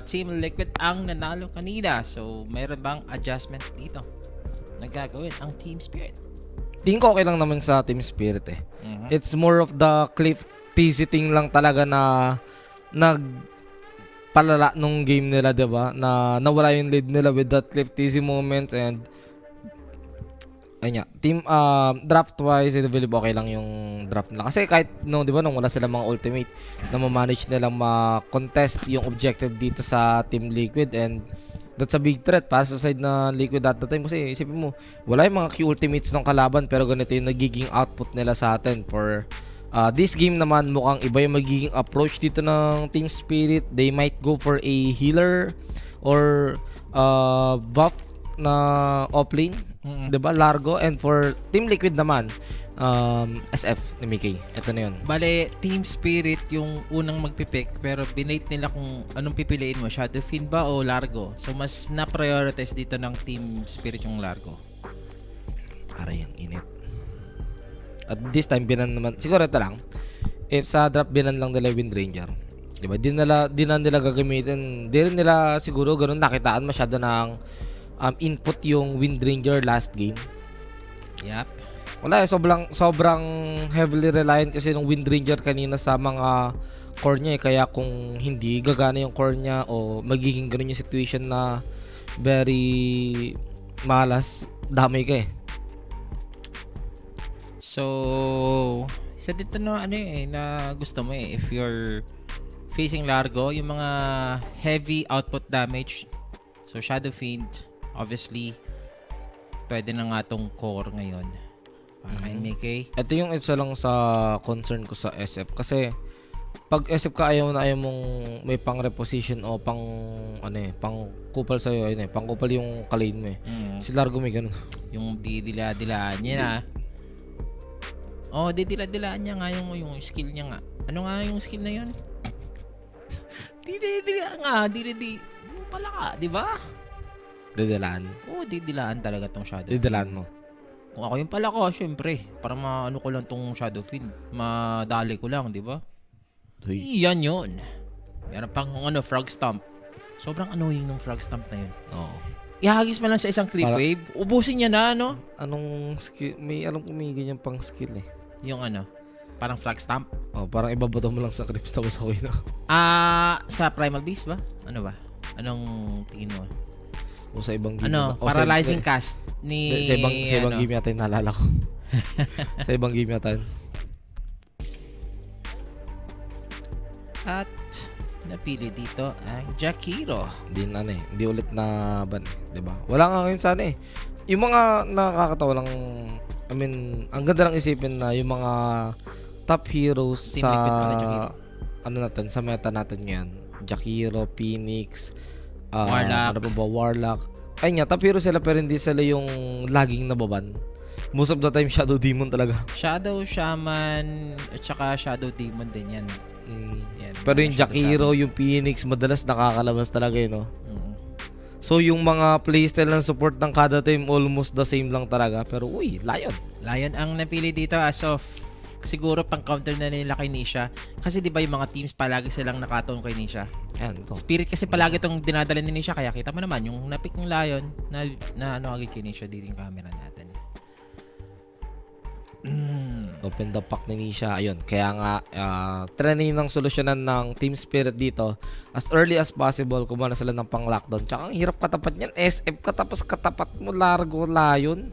Team Liquid ang nanalo kanina. So, mayroon bang adjustment dito na gagawin ang Team Spirit? Tingin ko okay lang naman sa Team Spirit eh. Mhm. It's more of the cliff visiting lang talaga na nagpalala nung game nila, 'di ba? Na nawala yung lead nila with that cliff teasing moment and ayun nga, team draft wise, I believe okay lang yung draft nila. Kasi kahit no, 'di ba, nung wala silang mga ultimate na ma-manage nilang ma-contest yung objective dito sa Team Liquid, and that's a big threat para sa side na Liquid at the time. Kasi isipin mo, wala yung mga key ultimates ng kalaban pero ganito yung nagiging output nila sa atin. For this game naman, mukhang iba yung magiging approach dito ng Team Spirit. They might go for a healer or buff na offlane, Mhm. 'di ba? Largo. And for Team Liquid naman, SF ni Mickey. Ito na yun. Bale, Team Spirit yung unang magpipick pero binate nila kung anong pipiliin mo, Shadow Fiend ba o Largo. So mas na-prioritize dito ng Team Spirit yung Largo. Aray, ang init. At this time, binan naman. Siguro ito lang. If sa draft, binan lang nila Wind Ranger. Diba? Di na nila gagamitin. Di rin nila siguro ganun nakitaan masyado ng input yung Wind Ranger last game. Yep. Wala, sobrang heavily reliant kasi ng Wind Ranger kanina sa mga core niya eh. Kaya kung hindi gagana yung core niya o magiging ganun yung situation na very malas, damay ka eh. So, isa dito na na gusto mo if you're facing Largo, yung mga heavy output damage. So, Shadow Fiend, obviously, pwede na nga tong core ngayon. Para kay Mickey. Ito yung isa lang sa concern ko sa SF. Kasi, pag SF ka, ayaw mong may pang reposition o pang kupal sa'yo. Pang kupal yung kalane mo eh. Si Largo may ganun. Yung didila-dilaan niya na. Oh, didila-dilaan niya nga yung skill niya nga. Ano nga yung skill na yun? Didila nga. Yung pala ka, di ba? Dadalaan. Oo, didilaan talaga tong Shadow. Dadalaan mo. Kung ako yung pala ko, syempre, para maano ko lang tong Shadow Fiend, madali ko lang, di ba? Yan yun. Meron pang Frog Stomp. Sobrang annoying ng Frog Stomp na yun. Oo. Ihagis mo lang sa isang creep wave, ubusin niya na, Anong skill? May alam ko may ganyan pang skill eh. yung parang Frog Stomp. Oh, parang ibabato mo lang sa creeps tapos okay na. Sa Primal Beast ba? Ano ba? Anong tingin mo? O sa ibang game. Paralyzing cast ni... Sa ibang game yata yung naalala ko. Sa ibang game yata yun. At napili dito ang Jakiro. Hindi ulit na ban, 'di ba? Wala nga ngayon sana eh. Yung mga nakakatawa lang, I mean, ang ganda lang isipin na yung mga top heroes Team sa Liquid pala, Jakiro. sa meta natin ngayon. Jakiro, Phoenix, Warlock. ano pa ba, Warlock. Ay nga, top hero sila pero hindi sila yung laging nababan. Most of the time, Shadow Demon talaga. Shadow Shaman at saka Shadow Demon din yan. Yan, Pero yung Shadow Jakiro, yung Phoenix, madalas nakakalabas talaga eh, no? Mm. So, yung mga playstyle ng support ng kada team, almost the same lang talaga. Pero, uy, Lion. Lion ang napili dito as of siguro pang counter na nila kay Nisha. Kasi di ba yung mga teams palagi silang nakatong kay Nisha. Yan, ito. Spirit kasi palagi itong dinadala ni Nisha. Kaya kita mo naman yung napick ng Lion na agad kay Nisha dito yung camera natin. Open the pack ni Nisha. Ayun. Kaya nga, training ng solusyonan ng Team Spirit dito as early as possible. Kumuha na sila ng pang-lockdown. Tsaka ang hirap katapat niyan. SF ka tapos katapat mo Largo, Lion.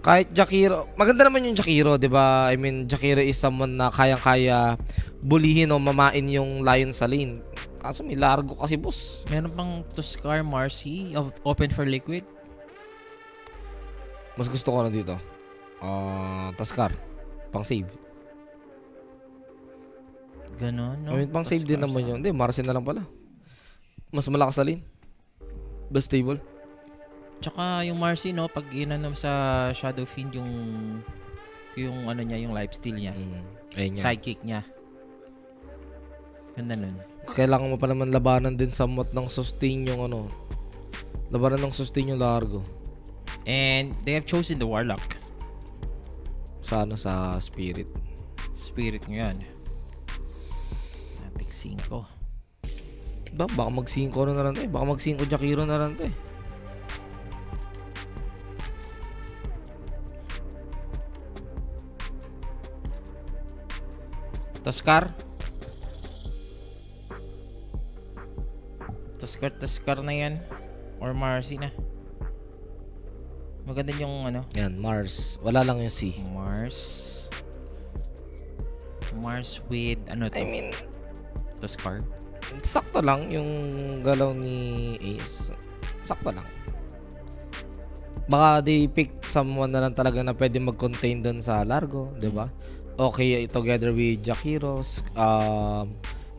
Kahit Jakiro. Maganda naman yung Jakiro, di ba? I mean, Jakiro is someone na kayang-kaya bulihin o mamain yung Lion sa lane. Kaso may Largo kasi, boss. Meron pang Tuskar Marcy open for Liquid. Mas gusto ko na dito. Tuskar. Pang save. Ganon, no? I mean, pang save din Tuskar naman yun. Hindi, Marcin na lang pala. Mas malakas sa lane. Best stable. Tsaka yung Marcy, no, pag inanom sa Shadow Fiend yung ano niya, yung lifesteal niya. Ayun yan. Sidekick niya. Ganda nun. Kailangan mo pa naman labanan din somewhat ng sustain yung labanan ng sustain yung Largo. And they have chosen the Warlock. Sa Spirit. Spirit ngayon. Natik 5. Baka mag-5 na lang to eh. Baka mag-5 Jakiro na lang to eh. Tuskar. Tuskar na yan. Or Marcy na. Maganda yung ano. Yan, Mars. Wala lang yung C. Mars with ano to? I mean, Tuskar. sakto lang yung galaw ni Ace. Sakto lang. Baka they pick someone na lang talaga na pwede mag-contain doon sa Largo, di ba? Okay, together with Jakiros,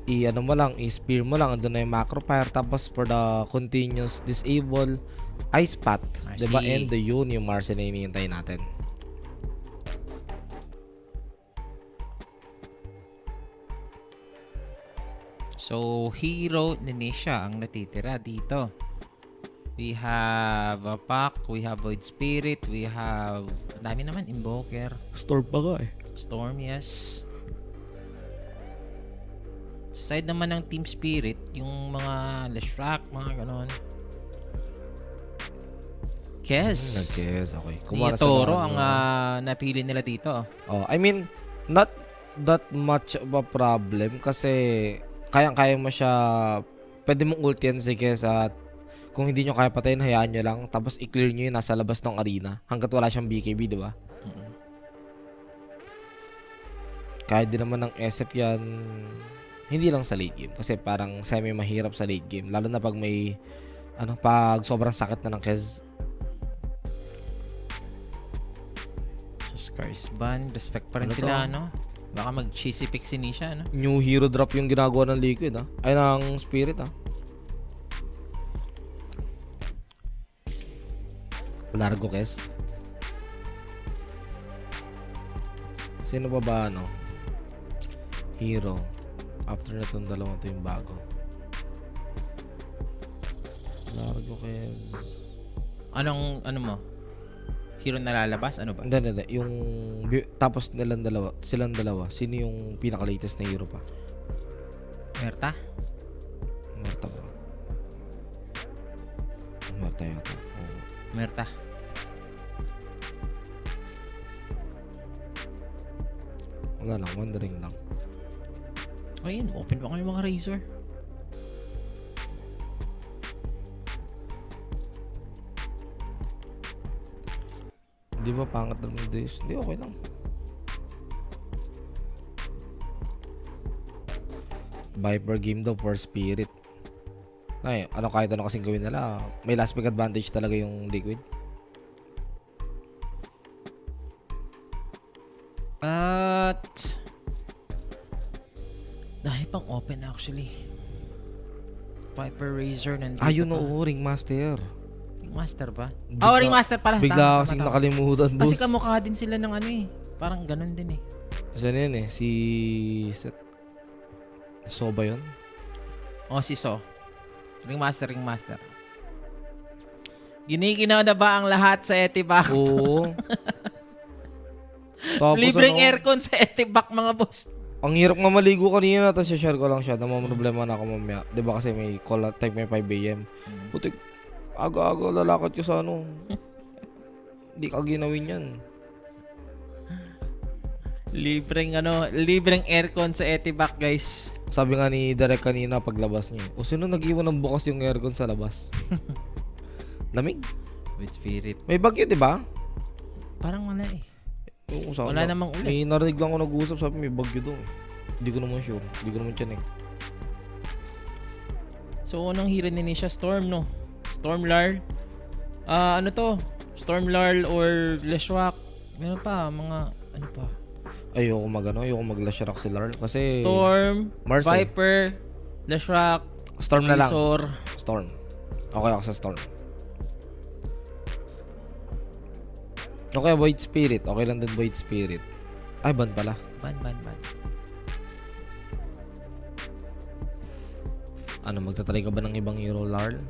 i-ano mo lang, i-spear mo lang, andun na yung macro fire, tapos for the continuous disable, ice path, di ba? And the yun, yung Mars na hinihintay natin. So, Hero Nenesha ang natitira dito. We have a Pack, we have Void Spirit, we have... Ang dami naman, Invoker. Storm pa ka eh. Storm, yes. Sa side naman ng Team Spirit, yung mga Leshrac, mga ganon. Kes. Nag-guess, okay. Ni Toro ang napili nila dito. Oh, I mean, not that much of a problem kasi kayang-kaya mo siya, pwede mong ult yan si Kes at kung hindi nyo kaya patayin, hayaan nyo lang tapos i-clear nyo yun nasa labas ng arena hanggat wala siyang BKB, di ba? Kahit din naman ng SF yan, hindi lang sa late game kasi parang semi-mahirap sa late game lalo na pag may pag sobrang sakit na ng Kes. So, Scars ban, respect pa rin sila, no? Baka mag-cheesy pick si Nisha, no? New hero drop yung ginagawa ng Liquid, ha? Ay, ng Spirit, ha? Largo, Kes. Sino pa ba, hero? After na itong dalawang ito yung bago. Largo, Kes. Ano mo? Hero na lalabas? Ano ba? Hindi. Yung tapos silang dalawa. Sino yung pinaka-latest na hero pa? Merta? Merta ba? Merta yata. Oo. Merta. Wala lang, wondering lang. Ayun, open pa kayo mga Razor. Di ba pangat naman this? Hindi, okay lang. Viper game daw for Spirit. Ay, kahit ano kasing gawin nila, may last pick advantage talaga yung Liquid. At dahil pang open actually. Viper Razor nandito. Ayun pa. o, Ringmaster. Ringmaster ba? Bigla- Ringmaster pala. Bigla Tama, kasing tama. nakalimutan, boss. Kasi kamukha din sila ng ano eh. Parang ganun din eh. Saan yun eh? Si So ba yun? Si So. Ringmaster. Ginikinaw na ba ang lahat sa Etibac? Oo. Tapos Libreng aircon sa Etibac, mga boss. Ang hirap nga maligo kanina, tapos share ko lang siya. Problema na ako mamaya. Di ba kasi may call at time, may 5 a.m. Putik, aga-aga lalakad ko sa Di ka ginawin yan. Libreng aircon sa Etibac, guys. Sabi nga ni Derek kanina paglabas niya. O sino nag-iwan ng bukas yung aircon sa labas? Lamig. With Spirit. May bagyo, di ba? Parang wala eh. Wala namang ulit. May narinig lang ako nag-uusap, sabi may bagyo doon. Hindi ko naman sure. Hindi ko naman tiyanig. So, unang hero ni Nisha, Storm, no? Stormlar. Ano to? Stormlar or Leshrac. Meron pa, mga, ano pa? Ayoko mag-Leshrac si Larl kasi Storm, Mars, Viper, Leshrac, Storm na lang. Razor. Storm. Okay ako sa Storm. Okay, Void Spirit. Okay lang din Void Spirit. Ay, ban pala. Ban. Magtatry ka ba ng ibang hero, Larl?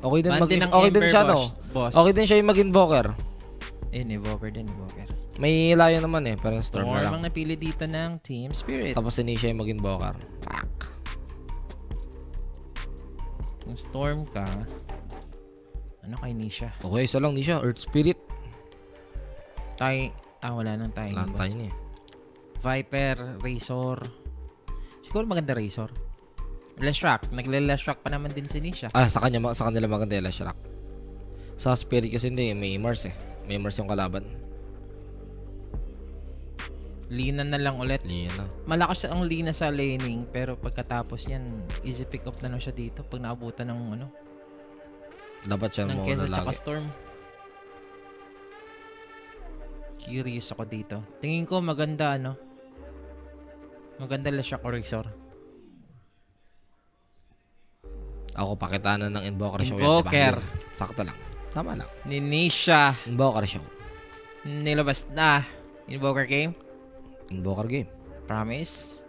Okay din Ban din ng okay din Ember, siya, boss. Okay din siya yung mag-invoker. Invoker. May layo naman eh, pero Storm na lang. Storm ang napili dito ng Team Spirit. Tapos siya yung mag-invoker. Pak. Kung Storm ka, ano kay Nisha? Okay, isa lang Nisha, Earth Spirit. Wala nang tayo. Wala tayo niya. Viper, Razor. Siguro maganda Razor. Leshrac. Nagle-Leshrac pa naman din si Nisha. Sa kanila maganda yung Leshrac. Sa Spirit kasi hindi, may Mars eh. May Mars yung kalaban. Lina na lang ulit. Lina. Malakas ang Lina sa laning, pero pagkatapos niyan, easy pick up na lang siya dito pag naabutan ng Dapat siya ng mo Kesa na tsaka lagi. Storm. Curious ako dito. Tingin ko maganda maganda Leshrac or Razor. Ako pakitaan na ng Invoker Show. Invoker. Diba? Sakto lang. Tama lang. Ni Nisha. Invoker Show. Nilabas na. Invoker game. Invoker game. Promise.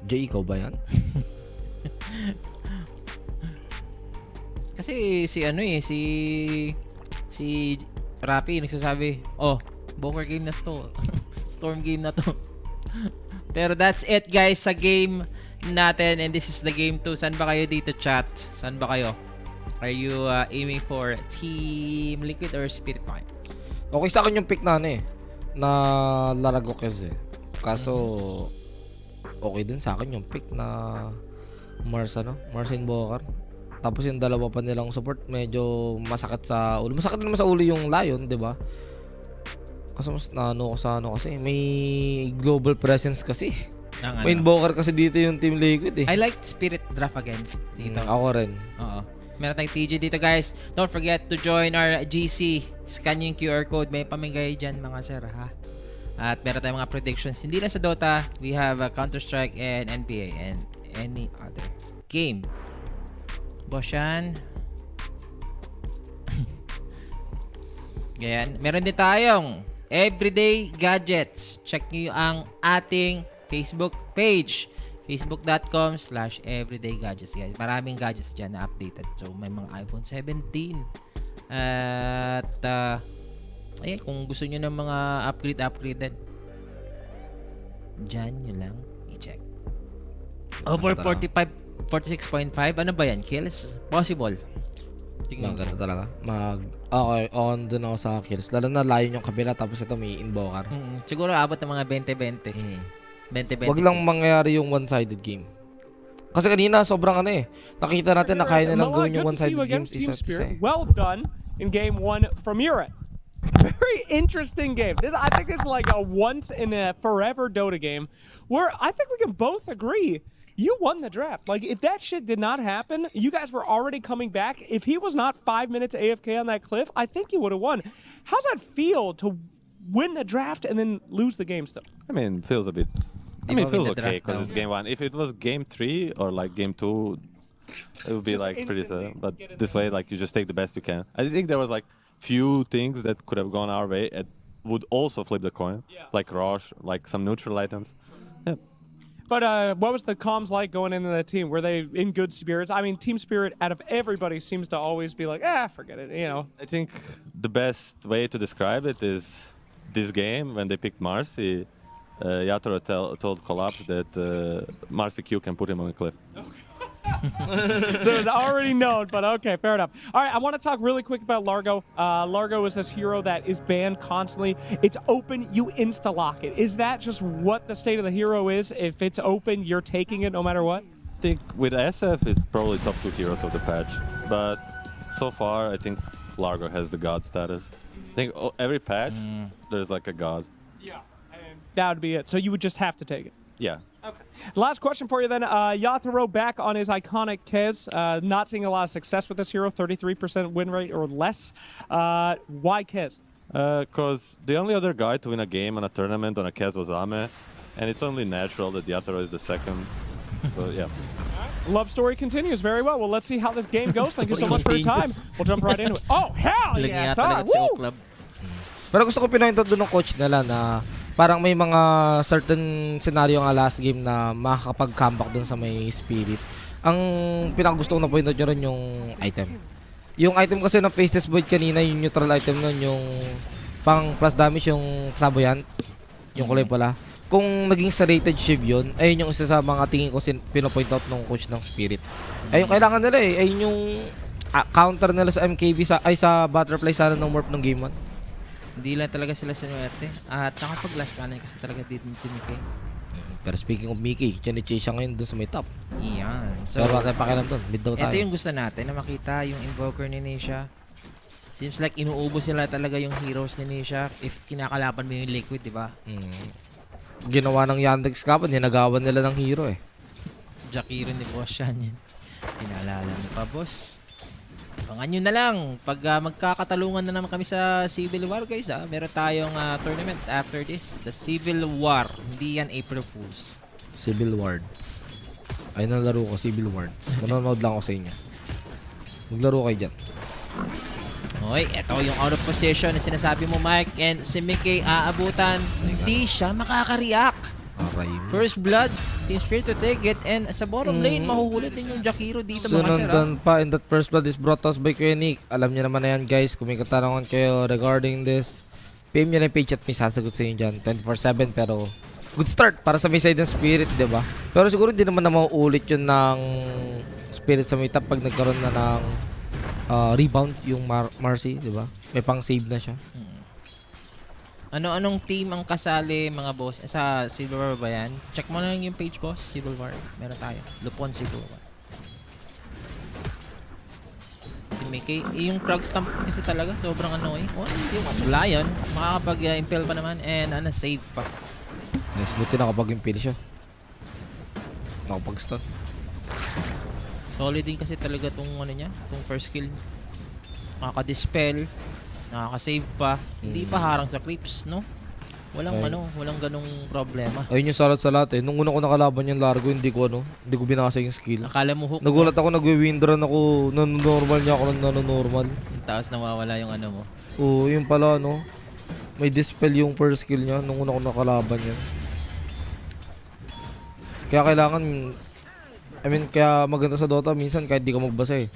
Jay, ikaw ba yan? Kasi si Rappi nagsasabi, Invoker game na to. Storm game na to. Pero that's it guys sa game natin, and this is the game 2. Saan ba kayo dito, chat? Saan ba kayo? Are you aiming for Team Liquid or Spirit Mind? Okay sa akin yung pick na na Larago kasi. Kaso okay din sa akin yung pick na Mars Invoker. Tapos yung dalawa pa nilang support medyo masakit sa ulo. Masakit naman sa ulo yung Lion, 'di ba? Kaso mas ko sa kasi may global presence kasi. May Invoker kasi dito yung Team Liquid eh. I like Spirit Draft again dito. Ako rin. Oo. Meron tayong TG dito guys. Don't forget to join our GC. Scan yung QR code. May pamigay dyan mga sir ha. At meron tayong mga predictions. Hindi lang sa Dota. We have Counter-Strike and NBA and any other game. Boshan. Ganyan. Meron din tayong Everyday Gadgets. Check nyo ang ating Facebook page. Facebook.com/everydaygadgets guys. Maraming gadgets dyan na updated. So may mga iPhone 17. At ayan, kung gusto nyo ng mga upgraded, dyan nyo lang i-check. Over 46.5. Ano ba yan? Kills? Possible. Tingnan Maganda talaga. Okay, on dun ako sa kills. Lalo na Lion yung kabila tapos ito may Invoker. Siguro abot ng mga 20-20. 20-20 Wag lang kills. mangyayari yung one-sided game. Kasi kanina sobrang nakita natin na kaya nilang gawin yung one-sided games isa. Well done in game 1 from Europe. Very interesting game. I think it's like a once in a forever Dota game where I think we can both agree you won the draft. Like, if that shit did not happen, you guys were already coming back. If he was not 5 minutes AFK on that cliff, I think you would have won. How's that feel to win the draft and then lose the game still? I mean, feels a bit. Di ba It feels win the okay draft because now? it's game 1. If it was game 3 or like game 2, it would be Just like pretty instantly sad. But get in this there. way, like you just take the best you can. I think there was like few things that could have gone our way and would also flip the coin, Yeah. like Rosh, like some neutral items. Yeah. But what was the comms like going into the team? Were they in good spirits? I mean, team spirit out of everybody seems to always be like, forget it, I think the best way to describe it is this game when they picked Marcy. Yatoro told Collapse that Marcy Q can put him on a cliff. So it's already known, but okay, fair enough. All right, I want to talk really quick about Largo. Largo is this hero that is banned constantly. It's open, you insta-lock it. Is that just what the state of the hero is? If it's open, you're taking it no matter what? I think with SF, it's probably top 2 heroes of the patch. But so far, I think Largo has the god status. I think every patch, there's like a god. Yeah. That would be it. So you would just have to take it. Yeah. Okay. Last question for you then. Yatharo back on his iconic Kez. Not seeing a lot of success with this hero, 33% win rate or less. Why Kez? Because the only other guy to win a game on a tournament on a Kez was Ame, and it's only natural that Yatoro is the second. So, yeah. Love story continues very well. Well, let's see how this game goes. Thank you so Story much for your time. continues. We'll jump right into it. Oh, hell Lagi yes! yata All right. talaga si Woo! Club. Pero gusto ko pinoint out doon ng coach nila na parang may mga certain scenario nga last game na makakapag-comeback doon sa may spirit. Ang pinakagusto ko na point out nyo rin yung item. Yung item kasi na Face Test Void kanina, yung neutral item nun, yung pang plus damage, yung Flamboyant, yung kulay pala. kung naging serrated shiv yun, ayun yung isa sa mga tingin ko pinopoint out ng coach ng Spirit. Ayun kailangan nila eh. Ayun yung counter nila sa MKB sa Butterfly sana ng warp ng game 1. Hindi lang talaga sila sinuwerte. At nakapag last cannon kasi talaga dito si Mickey. Pero speaking of Mickey, chine-chase siya ngayon dun sa may top. Iyan. So, Pero wala tayong pakialam dun. Mid daw tayo. ito yung gusto natin na makita yung Invoker ni Nisha. Seems like inuubos nila talaga yung heroes ni Nisha if kinakalaban mo yung Liquid, di ba? Ginawa ng Yandex Kapon, ninagawan nila ng hero eh. Jakiro ni Boss yan. Pinaalala mo pa, boss. Abangan nyo na lang. Pag magkakatalungan na naman kami sa Civil War, guys, meron tayong tournament after this. The Civil War. Hindi yan April Fools. Civil Wards. Ayun ang laro ko, Civil Wards. Manonood lang ako sa inyo. Maglaro kayo dyan. Okay, ito yung out of position na sinasabi mo, Mike. And si Mickey aabutan. Hindi siya makaka-react. Aray. First blood, Team Spirit to take it. And sa bottom lane, mahuhulot din yung Jakiro dito, mga sir. Sunundan pa, and that first blood is brought us by Kuya Nick. Alam niyo naman na yan, guys. Kung may katanungan kayo regarding this, PM nyo na yung page at may sasagot sa inyo dyan. 24/7, pero good start para sa may side ng Spirit, diba? Pero siguro hindi naman na mauulit yun ng Spirit sa may top pag nagkaroon na ng rebound yung Marcy, diba? May pang save na siya. Ano-anong team ang kasali, mga boss? Sa Civil War ba yan? Check mo na lang yung page, boss. Civil War. Meron tayo. Lupon Civil War. Si Mickey, yung frog stamp kasi talaga sobrang annoying. Oh, yung Lion, makakapag-impel pa naman and save pa. Yes, buti nakapag-impel siya. Nakapag-stun. Solid din kasi talaga tong ano niya, tong first kill. Nakaka-dispel, nakaka-save pa, hindi pa harang sa creeps, no? Walang walang ganong problema. Ayun yung salat sa lahat eh. Nung una ko nakalaban yung Largo, hindi ko binasa yung skill. Akala mo hook. Nagulat ako, nagwi-windrun ako, nanonormal niya ako ng nanonormal. Yung taas nawawala yung ano mo. Oo, yun pala, no? May dispel yung first skill niya nung una ko nakalaban yan. Kaya kailangan, kaya maganda sa Dota, minsan kahit di ka magbasa eh.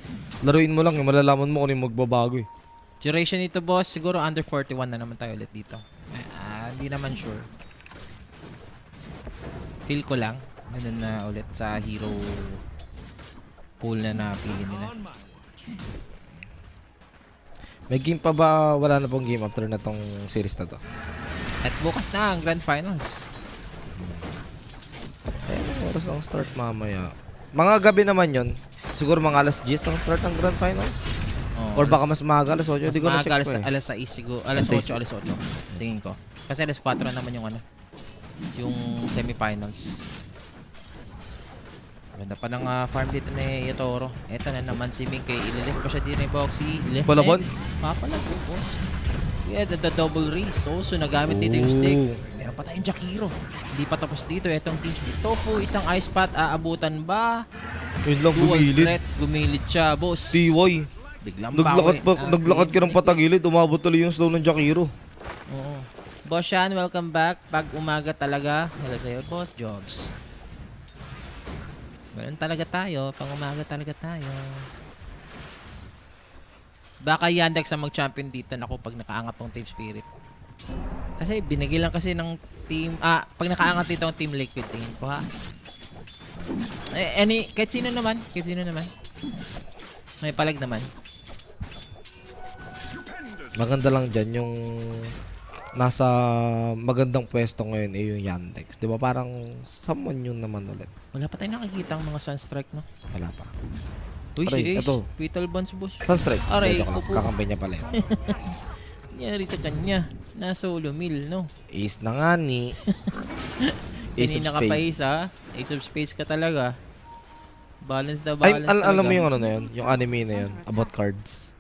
Laruin mo lang, malalaman mo kung yung magbabago eh. Duration nito, boss, siguro under 41 na naman tayo ulit dito. Hindi naman sure. Feel ko lang, ganun na ulit sa hero pool na napili nila. May game pa ba? Wala na pong game after na tong series na to. At bukas na ang Grand Finals. Anong oras ang start mamaya? Mga gabi naman yon. Siguro mga alas 10 ang start ng Grand Finals. Oh, Or baka mas maaga, alas 8. mas Di ko na-check maaga, pa eh. alas 6 siguro. Alas 8, alas 8. Tingin ko. Kasi alas 4 naman yung yung semifinals. Ganda pa ng farm dito ni Yatoro. Ito na naman si Mickey. Ililift pa siya din ni Boxy. Lift Palabon? Papalag po, boss. Yeah, the double race. Also, nagamit dito yung stick. Ooh. Meron pa tayong Jakiro. Hindi pa tapos dito. Itong team dito po. Isang ice pot. Aabutan ba? Yun lang, Dual gumilid. threat. Gumilid siya, boss. TY. Biglang Naglakad ka ng patagilid, umabot tuloy yung slow ng Jakiro. Oo. Boss Sean, welcome back. Pag umaga talaga, hello sa'yo, Boss Jobs. Ganun talaga tayo. Pag umaga talaga tayo. Baka Yandex ang mag-champion dito naku pag nakaangat tong Team Spirit. Kasi binigay lang kasi ng team, pag nakaangat dito ang Team Liquid, tingin ko ha. Kahit sino naman. May palag naman. Maganda lang dyan yung nasa magandang pwesto ngayon eh yung Yandex. Di ba parang someone yun naman ulit. Wala pa tayong nakikita ang mga Sunstrike, no? Wala pa. Uy, Aray, si Ace. ito. Fatal Bonds, boss. Sunstrike. Aray, Joke lang. upo. Kakambay niya pala yun. Nangyari sa kanya. Nasa solo mill, no? Ace na nga ni. Ace of Kanina ka pa Spades. Ace, ha? Ace of Spades ka talaga. Balance na Ay, balance talaga. alam mo yung ano na yun? Yung anime na yun? About cards.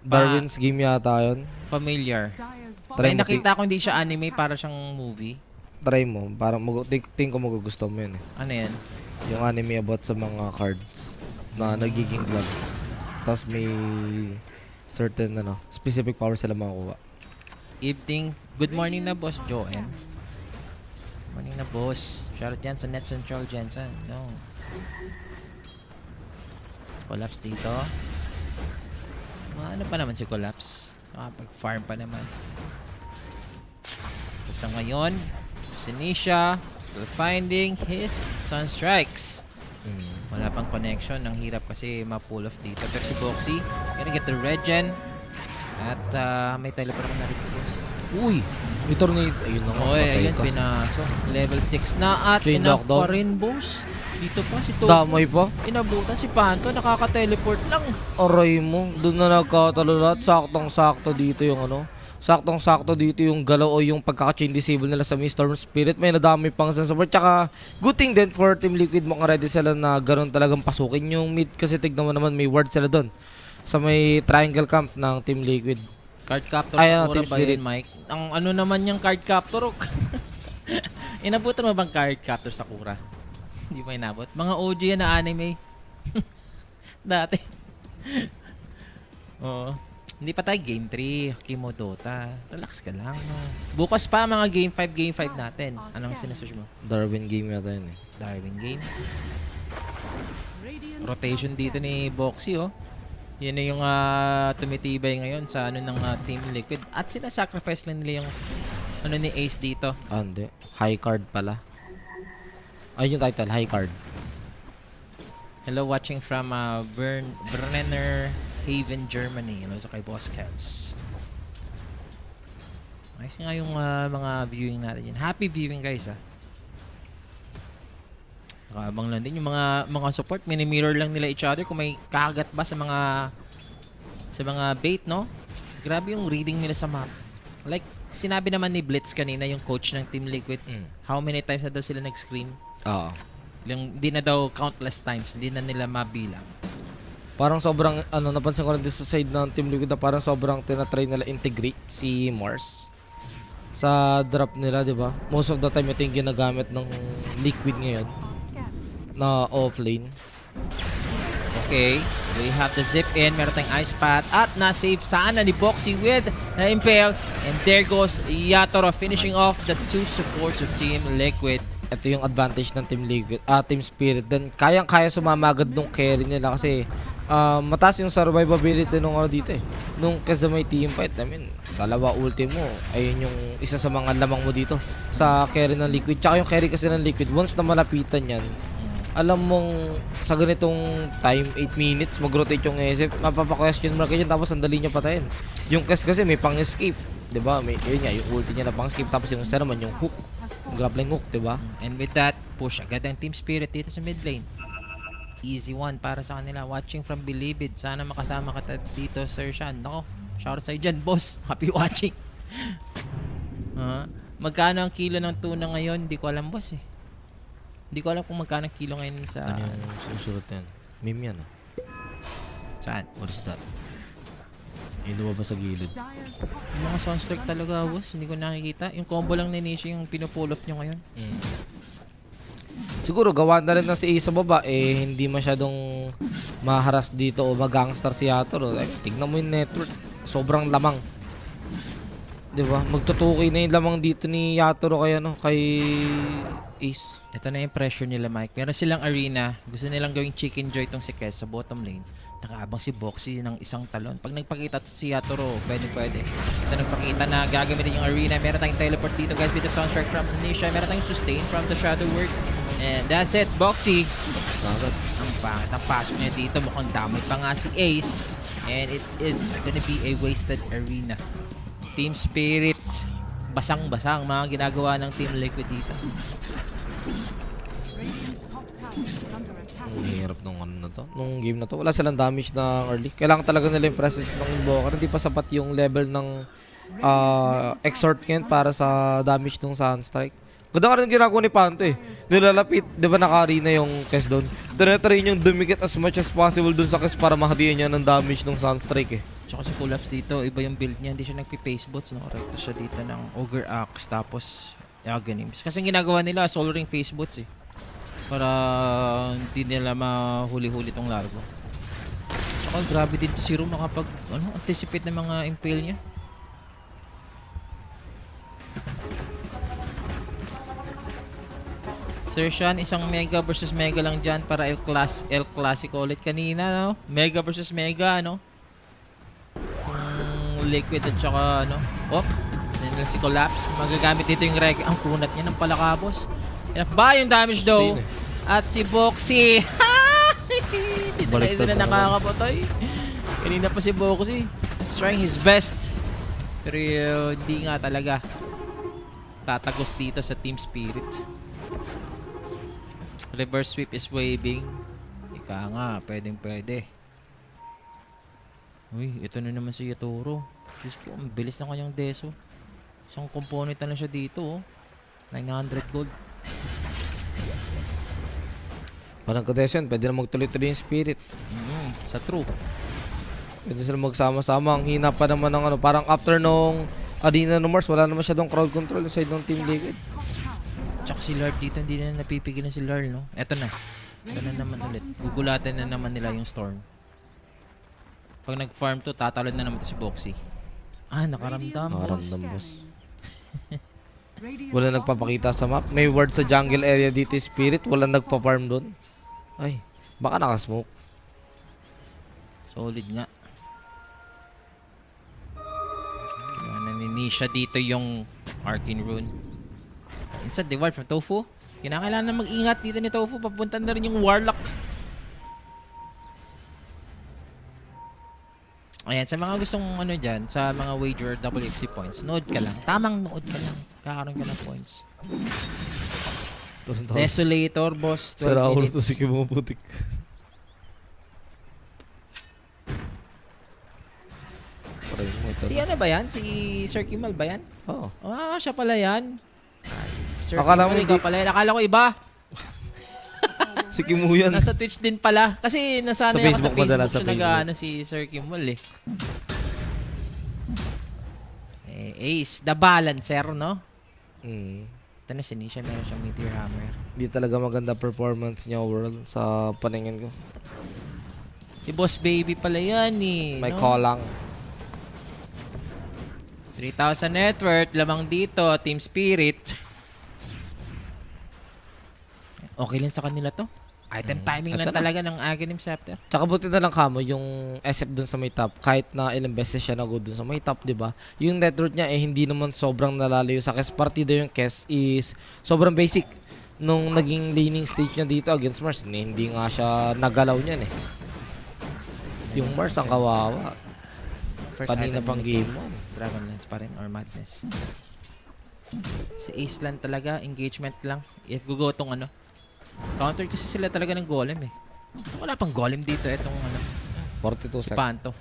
Darwin's Game yata yun. Familiar. Try Ay, mo, nakita ko hindi siya anime, para siyang movie. try mo. Parang think ko magugustuhan mo yun eh. Ano yan? Yung anime about sa mga cards na nagiging gloves. Tapos may certain specific power sila makukuha. Evening. Good morning na, Boss Joen. Morning na, Boss. Shoutout yan sa Net Central Jensen. No. Collapse dito. Ano pa naman si Collapse? Nakapag-farm pa naman. So, sa ngayon, Si Nisha, still finding his Sunstrikes. Wala pang connection. Ang hirap kasi ma-pull off dito. Pero si Boxy is gonna get the regen. At may teleport ako na rin, boss. Uy! May tornado. Ayun na nga. Oy, patay ayun, ka. pinaso. Level 6 na at Chain enough lockdown. pa rin, boss. Dito pa si Tofu. Damay pa. Inabutan si Panto, nakaka-teleport lang. Aray mo. Doon na nagkatalo lahat. Saktong-sakto dito yung ano. Saktong-sakto dito yung galaw o yung pagkaka-chain disable nila sa Storm Spirit. May nadami pang sa support. Tsaka, good thing din for Team Liquid. Mukhang ready sila na gano'n talagang pasukin yung mid. Kasi tignan mo naman may ward sila doon. Sa may triangle camp ng Team Liquid. Card captor Ay, sa ano, Kura Team ba Spirit. yun, Mike? Ang ano naman yung card captor? Inabutan mo bang card captor sa Kura? Hindi pa inabot. Mga OG yan na anime. Dati. Oo. Hindi pa tayo game 3. Kimo Dota. Relax ka lang. No? Bukas pa mga game 5 natin. Anong sinesearch mo? Darwin game yata yun eh. Darwin game. Rotation dito ni Boxy, oh. Yan na yung tumitibay ngayon sa ano ng Team Liquid. At sinasacrifice lang nila yung ano ni Ace dito. Ah, hindi. High card pala. Ayun yung title, high card. Hello, watching from Brenner Haven, Germany. Hello sa kay Boss Kevs. Nice nga yung mga viewing natin yun. Happy viewing, guys, ah. Nakabang lang din yung mga support, mini-mirror lang nila each other kung may kagat ba sa mga bait, no? Grabe yung reading nila sa map. Like sinabi naman ni Blitz kanina, yung coach ng Team Liquid, how many times na daw sila nag-scream? Oo. Hindi na daw countless times, hindi na nila mabilang. Parang sobrang, napansin ko rin dito sa side ng Team Liquid na parang sobrang tinatry nila integrate si Mars sa drop nila, di ba? Most of the time ito yung ginagamit ng Liquid ngayon na offlane. Okay, we have the zip in, meron tayong ice path at na-save sana ni Boxy with na impale, and there goes Yatoro finishing off the two supports of Team Liquid. Ito yung advantage ng Team Liquid, Team Spirit. Then kayang-kaya sumamagad nung carry nila kasi mataas yung survivability nung dito eh. Nung kasi may team fight, I mean, dalawa ulti mo, ayun yung isa sa mga lamang mo dito sa carry ng Liquid. Tsaka yung carry kasi ng Liquid, once na malapitan yan, alam mong sa ganitong time, 8 minutes, mag-rotate yung SF, mapapa-question mark yan, tapos sandali niya patayin. Yung kasi may pang-escape, diba? May, yun nga, yung ulti niya na pang-escape, tapos yung isa naman, yung hook, yung grappling hook, diba? And with that, push agad ang Team Spirit dito sa mid lane. Easy one para sa kanila. Watching from Bilibid. Sana makasama ka dito, Sir Sean. Nako, shout out sa'yo dyan, boss. Happy watching. Magkano ang kilo ng tuna ngayon? Hindi ko alam, boss, eh. Hindi ko alam kung magkano ang kilo ngayon sa... Ano yung sinusulat yan? Meme yan, ah. Saan? What is that? Yung lumabas sa gilid. Yung mga Sunstrike talaga, boss. Hindi ko nakikita. Yung combo lang ni Nishi yung pinupull off nyo ngayon. Siguro gawa na rin na si Ace sa baba hindi masyadong maharas dito o magangstar si Yatoro. Tignan mo yung network, sobrang lamang. 'Di ba? Magtutuki na yung lamang dito ni Yatoro kay Ace. Ito na yung pressure nila, Mike. Meron silang arena. Gusto nilang gawing chicken joy tong si Kes sa bottom lane. Nakaabang si Boxy ng isang talon. Pag nagpakita to si Yatoro, pwede. Ito nagpakita na gagamitin yung arena. Meron tayong teleport dito, guys, with the Sunstrike from Nisha. Meron tayong sustain from the Shadow Work. And that's it, Boxy. Sagad. Ang pangit ang pasok niya dito. Mukhang damay pa nga si Ace. And it is gonna be a wasted arena. Team Spirit. Basang-basang mga ginagawa ng Team Liquid dito. Ang hirap nung nung game na to. Wala silang damage ng early. Kailangan talaga nila yung presence ng Invoker. Hindi pa sapat yung level ng Exort ngayon para sa damage ng Sunstrike. Ganda ka rin ginagawa ni Panto eh. Nilalapit, di ba naka-arena yung Kes doon? Tinatry yung dumikit as much as possible doon sa Kes para mahadiyan niya ng damage ng Sunstrike eh. Tsaka si Collapse dito, iba yung build niya. Hindi siya nagpi-pace bots, no? Recto siya dito ng Ogre Axe, tapos Aghanim's. Kasi ang ginagawa nila, Soul Ring face bots eh. Para hindi nila mahuli-huli tong largo. Tsaka grabe din to si Ru makapag anticipate ng mga impale niya. Sir Sean, isang Mega versus Mega lang dyan para El Clasico ulit kanina, no? Mega versus Mega, no? Liquid at saka, ano? Oh, nila si Collapse. Magagamit dito yung reg. Ang kunat niya ng palakabos. Enough ba yung damage though? At si Boxy. Dito na Baliktad sila na naman. nakakapatay. Kanina pa si Boxy. He's trying his best. Pero hindi nga talaga tatagos dito sa Team Spirit. Reverse sweep is waving. Ika nga, pwede. Uy, ito na naman si Yatoro. Diyos ko, ang bilis ng kanyang deso. Isang component na siya dito, oh. 900 gold. Parang Kadesyon, pwede na magtuloy-tuloy yung spirit. Sa true. Pwede sila magsama-sama. Ang hina pa naman ng ano. Parang after nung Arena no Mars, wala naman masyadong crowd control yung side ng Team Liquid. Tsaka si Lard dito, hindi na napipigilan si Lard, no? Eto na. Ito na naman ulit. Gugulatan na naman nila yung Storm. Pag nag-farm to, tatalon na naman to si Boxy. Ah, nakaramdam. Nakaramdam, boss. Wala nagpapakita sa map. May ward sa jungle area dito yung spirit. Wala nagpa-farm doon. Ay, baka nakasmoke. Solid nga. Kaya naninisha dito yung Arcane Rune. Instant Divide from Tofu. Kinakailangan na mag-ingat dito ni Tofu. Papunta na rin yung Warlock. Ayan, sa mga gustong ano dyan, sa mga wager WXC points, nood ka lang. Tamang nood ka lang. Kakaroon ka ng points. Desolator, boss. 12 Sa Raul minutes. to si Kimuputik. Si ano ba yan? Si Sir Kimal ba yan? Oo. Ah, siya pala yan. Sir Akala mo Kimal, ikaw hindi- pala yan. Akala ko iba. Si Kimu yan. Nasa Twitch din pala. Kasi Sa nasanay ako sa Facebook madalas, Facebook sa siya Facebook. nag-ano si Sir Kimal eh. Ace, the balancer, no? Ito na si Nisha, meron siyang Meteor Hammer. Hindi talaga maganda performance niya overall sa paningin ko. Si Boss Baby pala yan eh. May no? callang. 3,000 net worth, lamang dito, Team Spirit. Okay lang sa kanila to. Item timing lang Ito na. talaga ng Aghanim Scepter. Tsaka buti na lang kamo yung SF dun sa may top. Kahit na ilang beses siya nag-go dun sa may top, di ba? Yung net worth niya eh hindi naman sobrang nalalayo sa Kes. Partida yung Kes is sobrang basic. Nung naging laning stage niya dito against Mars, hindi nga siya nagalaw niyan eh. Yung Mars ang kawawa. First Kanina item pang ni game mo. Dragonlance pa rin or Madness. Si Ace lang talaga, engagement lang. If go tong ano. Counter kasi sila talaga ng golem eh. Wala pang golem dito etong ano. 42 Si seconds. Panto.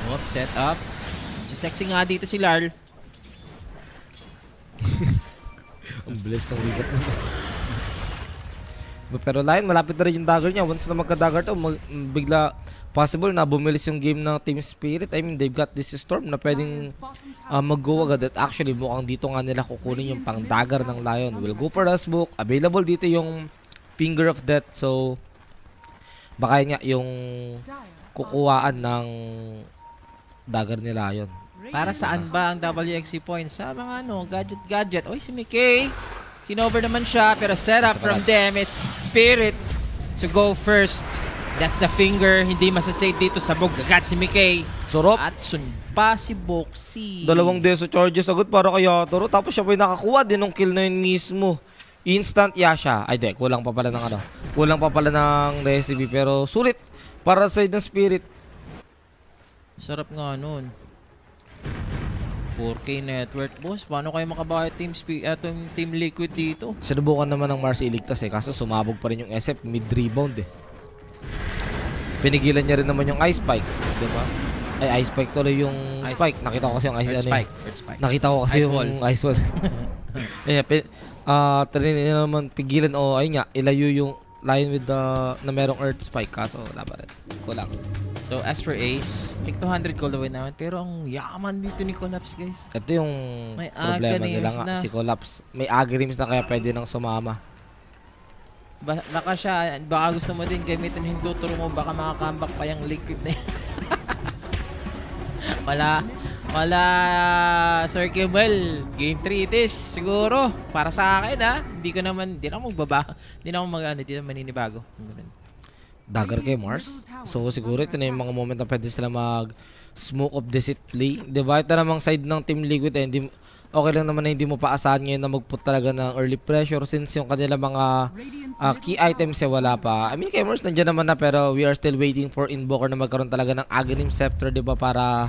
Whoop, set up. So sexy nga dito si Larl. Ang bilis ng ligat mo. Pero Lion, malapit na rin yung dagger niya. Once na magka-dagger to, bigla possible na bumilis yung game ng Team Spirit. I mean, they've got this Storm na pwedeng mag-go agad. At actually, mukhang dito nga nila kukunin yung pang-dagger ng Lion. We'll go for the smoke. Available dito yung Finger of Death. So, baka nga yung kukuhaan ng dagger ni Lion. Para saan ba ang WXC points? Sa mga ano, gadget. Oy, si Mickey. Kinover naman siya, pero set up from them. It's Spirit to go first. That's the finger. Hindi masasave dito sa bog. Gagat si Mickey. Sorop. At sunpa si Boxy. Dalawang deso charges agad para kay Yatoro. Tapos siya pa yung nakakuha din ng kill na yun mismo. Instant Yasha. Ay di, kulang pa pala ng ano. Kulang pa pala ng recipe. Pero sulit para sa side ng Spirit. Sarap nga nun. 4K net worth, boss. Paano kayo makabayad Team Liquid dito? Sinubukan naman ng Mars iligtas eh. Kaso sumabog pa rin yung SF mid-rebound eh. Pinigilan niya rin naman yung Ice Spike. Diba? Ay, Ice Spike tuloy yung Ice- Spike. Nakita ko kasi yung Ice Earth ano Spike. eh. Earth Spike. Nakita ko kasi Ice yung wall. Ice Wall. Ayan, trinity niya naman pigilan o ayun nga, ilayo yung line with the na merong Earth Spike. Kaso wala pa rin. Kulang. So, as for Ace, like 200 gold away naman. Pero ang yaman dito ni Collapse, guys. Ito yung May problema nila Aghanim nga. na. Si Collapse. May Aghanim na kaya pwede nang sumama. Baka siya, baka gusto mo din gamitin yung Hinduturo mo, baka makakambak pa yung Liquid na yun. Wala, Sir Kimball. Game 3 it is, siguro. Para sa akin, ha. Hindi na ako magbaba. Hindi na ako maninibago. dagger kay Mars. So siguro ito na yung mga moment na pwede sila mag smoke of deceit play. Diba? Ito namang side ng Team Liquid hindi, okay lang naman na hindi mo paasahan ngayon na magput talaga ng early pressure since yung kanila mga key items wala pa. I mean kay Mars nandiyan naman na pero we are still waiting for Invoker na magkaroon talaga ng Aghanim Scepter, diba? Para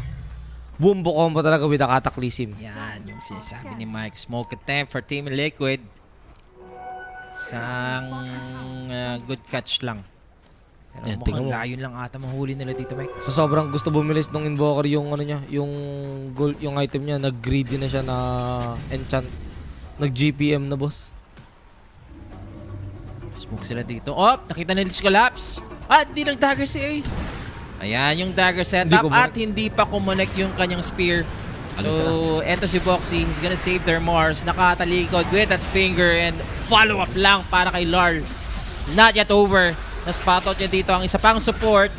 bumbo combo talaga with the Cataclysm. Yan, yung sinasabi ni Mike. Smoke attempt for Team Liquid. Isang good catch lang. Pero Yan, tingnan mukhang mo. layon lang ata mahuli nila dito, Mike. So sobrang gusto bumilis nung Invoker yung ano niya, yung gold, yung item niya, nag-greedy na siya na enchant. Nag-GPM na, boss. Smoke sila dito. Oh, nakita nila si Collapse. At di lang dagger si Ace. Ayan yung dagger setup at hindi pa kumonek yung kanyang spear. So, eto si Boxy. He's gonna save their Mars. Nakatalikod with that finger and follow up lang para kay Larl. Not yet over. Na-spot out niya dito ang isa pang support.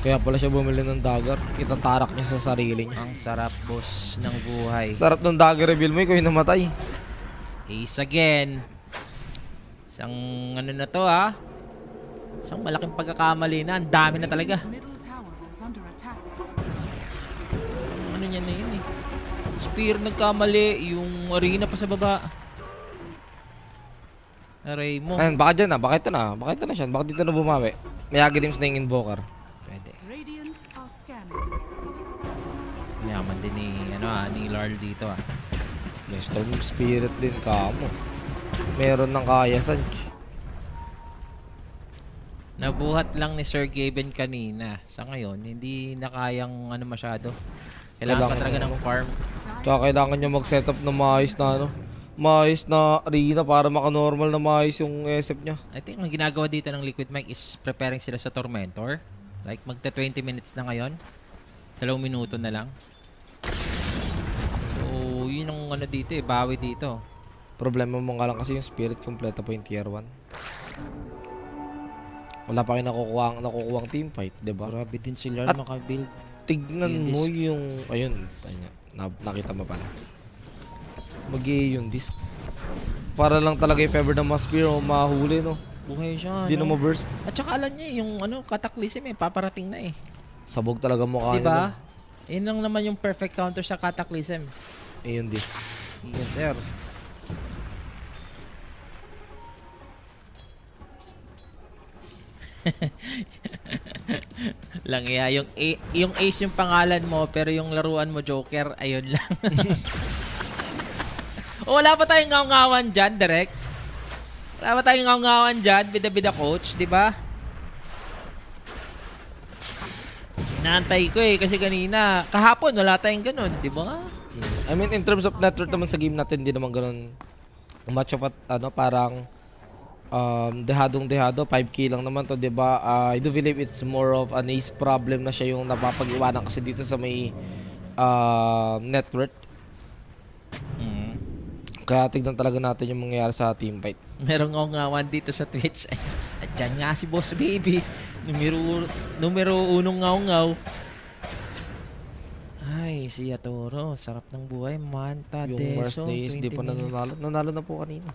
Kaya pala siya bumili ng dagger. Itatarak niya sa sarili niya. Ang sarap, boss, ng buhay. Sarap ng dagger reveal mo, ikaw yung namatay. Ace again. Isang ano na to, Isang malaking pagkakamali na. Ang dami na talaga. Ano niya na yun eh. Spear nagkamali. Yung arena pa sa baba. Aray mo. Ayun, baka dyan na. Baka ito na. Baka ito na siya. Baka dito na bumawi. May Aghanims na yung Invoker. Pwede. Radiant are scanning. Yaman din ni Larl dito May Storm Spirit din kamo. Meron ng kaya, Sanch. Nabuhat lang ni Sir Gaben kanina. Sa ngayon, hindi na kayang masyado. Kailangan pa talaga ng farm. Tsaka kailangan niya mag-setup na maayos na maayos na arena para maka-normal na maayos yung SF niya. I think ang ginagawa dito ng Liquid Mike is preparing sila sa Tormentor. Like magta 20 minutes na ngayon. 2 minuto na lang. So, yun ang dito bawi dito. Problema mo nga lang kasi yung Spirit kompleto po yung tier 1. Wala pa kayo nakukuha ang team fight, diba? Grabe din si Larl At makabuild. tignan Yung mo disc. yung... Ayun, nakita mo pala. Yung disc. Para lang talaga if ever na ma-spear o mahuli, no? Buhay siya, Hindi na ma-burst. At saka alam niya, yung Cataclysm paparating na eh. Sabog talaga mukha niya. Diba? Yun lang naman yung perfect counter sa Cataclysm. Yung disc. Yes, sir. Lang yung Ace yung pangalan mo pero yung laruan mo Joker, ayun lang. O, wala pa tayong ngaw-ngawan dyan, direct. Wala pa tayong ngaw-ngawan dyan, bida-bida coach, di ba? Inaantay ko kasi kanina, kahapon wala tayong ganun, di ba? I mean, in terms of network naman sa game natin, hindi naman ganun much of parang dehadong-dehado, 5k lang naman to, 'di ba? I do believe it's more of an ace problem na siya yung napapag-iwanan kasi dito sa may network. Kaya tignan talaga natin yung mangyayari sa team fight. Merong ngaw-ngawan dito sa Twitch. At dyan nga si Boss Baby. Numero 1 ngaw-ngaw. Ay, si Yatoro. Sarap ng buhay. Manta, Yung Mars Deso. Days, di 20 pa minutes. nanalo. Nanalo na po kanina.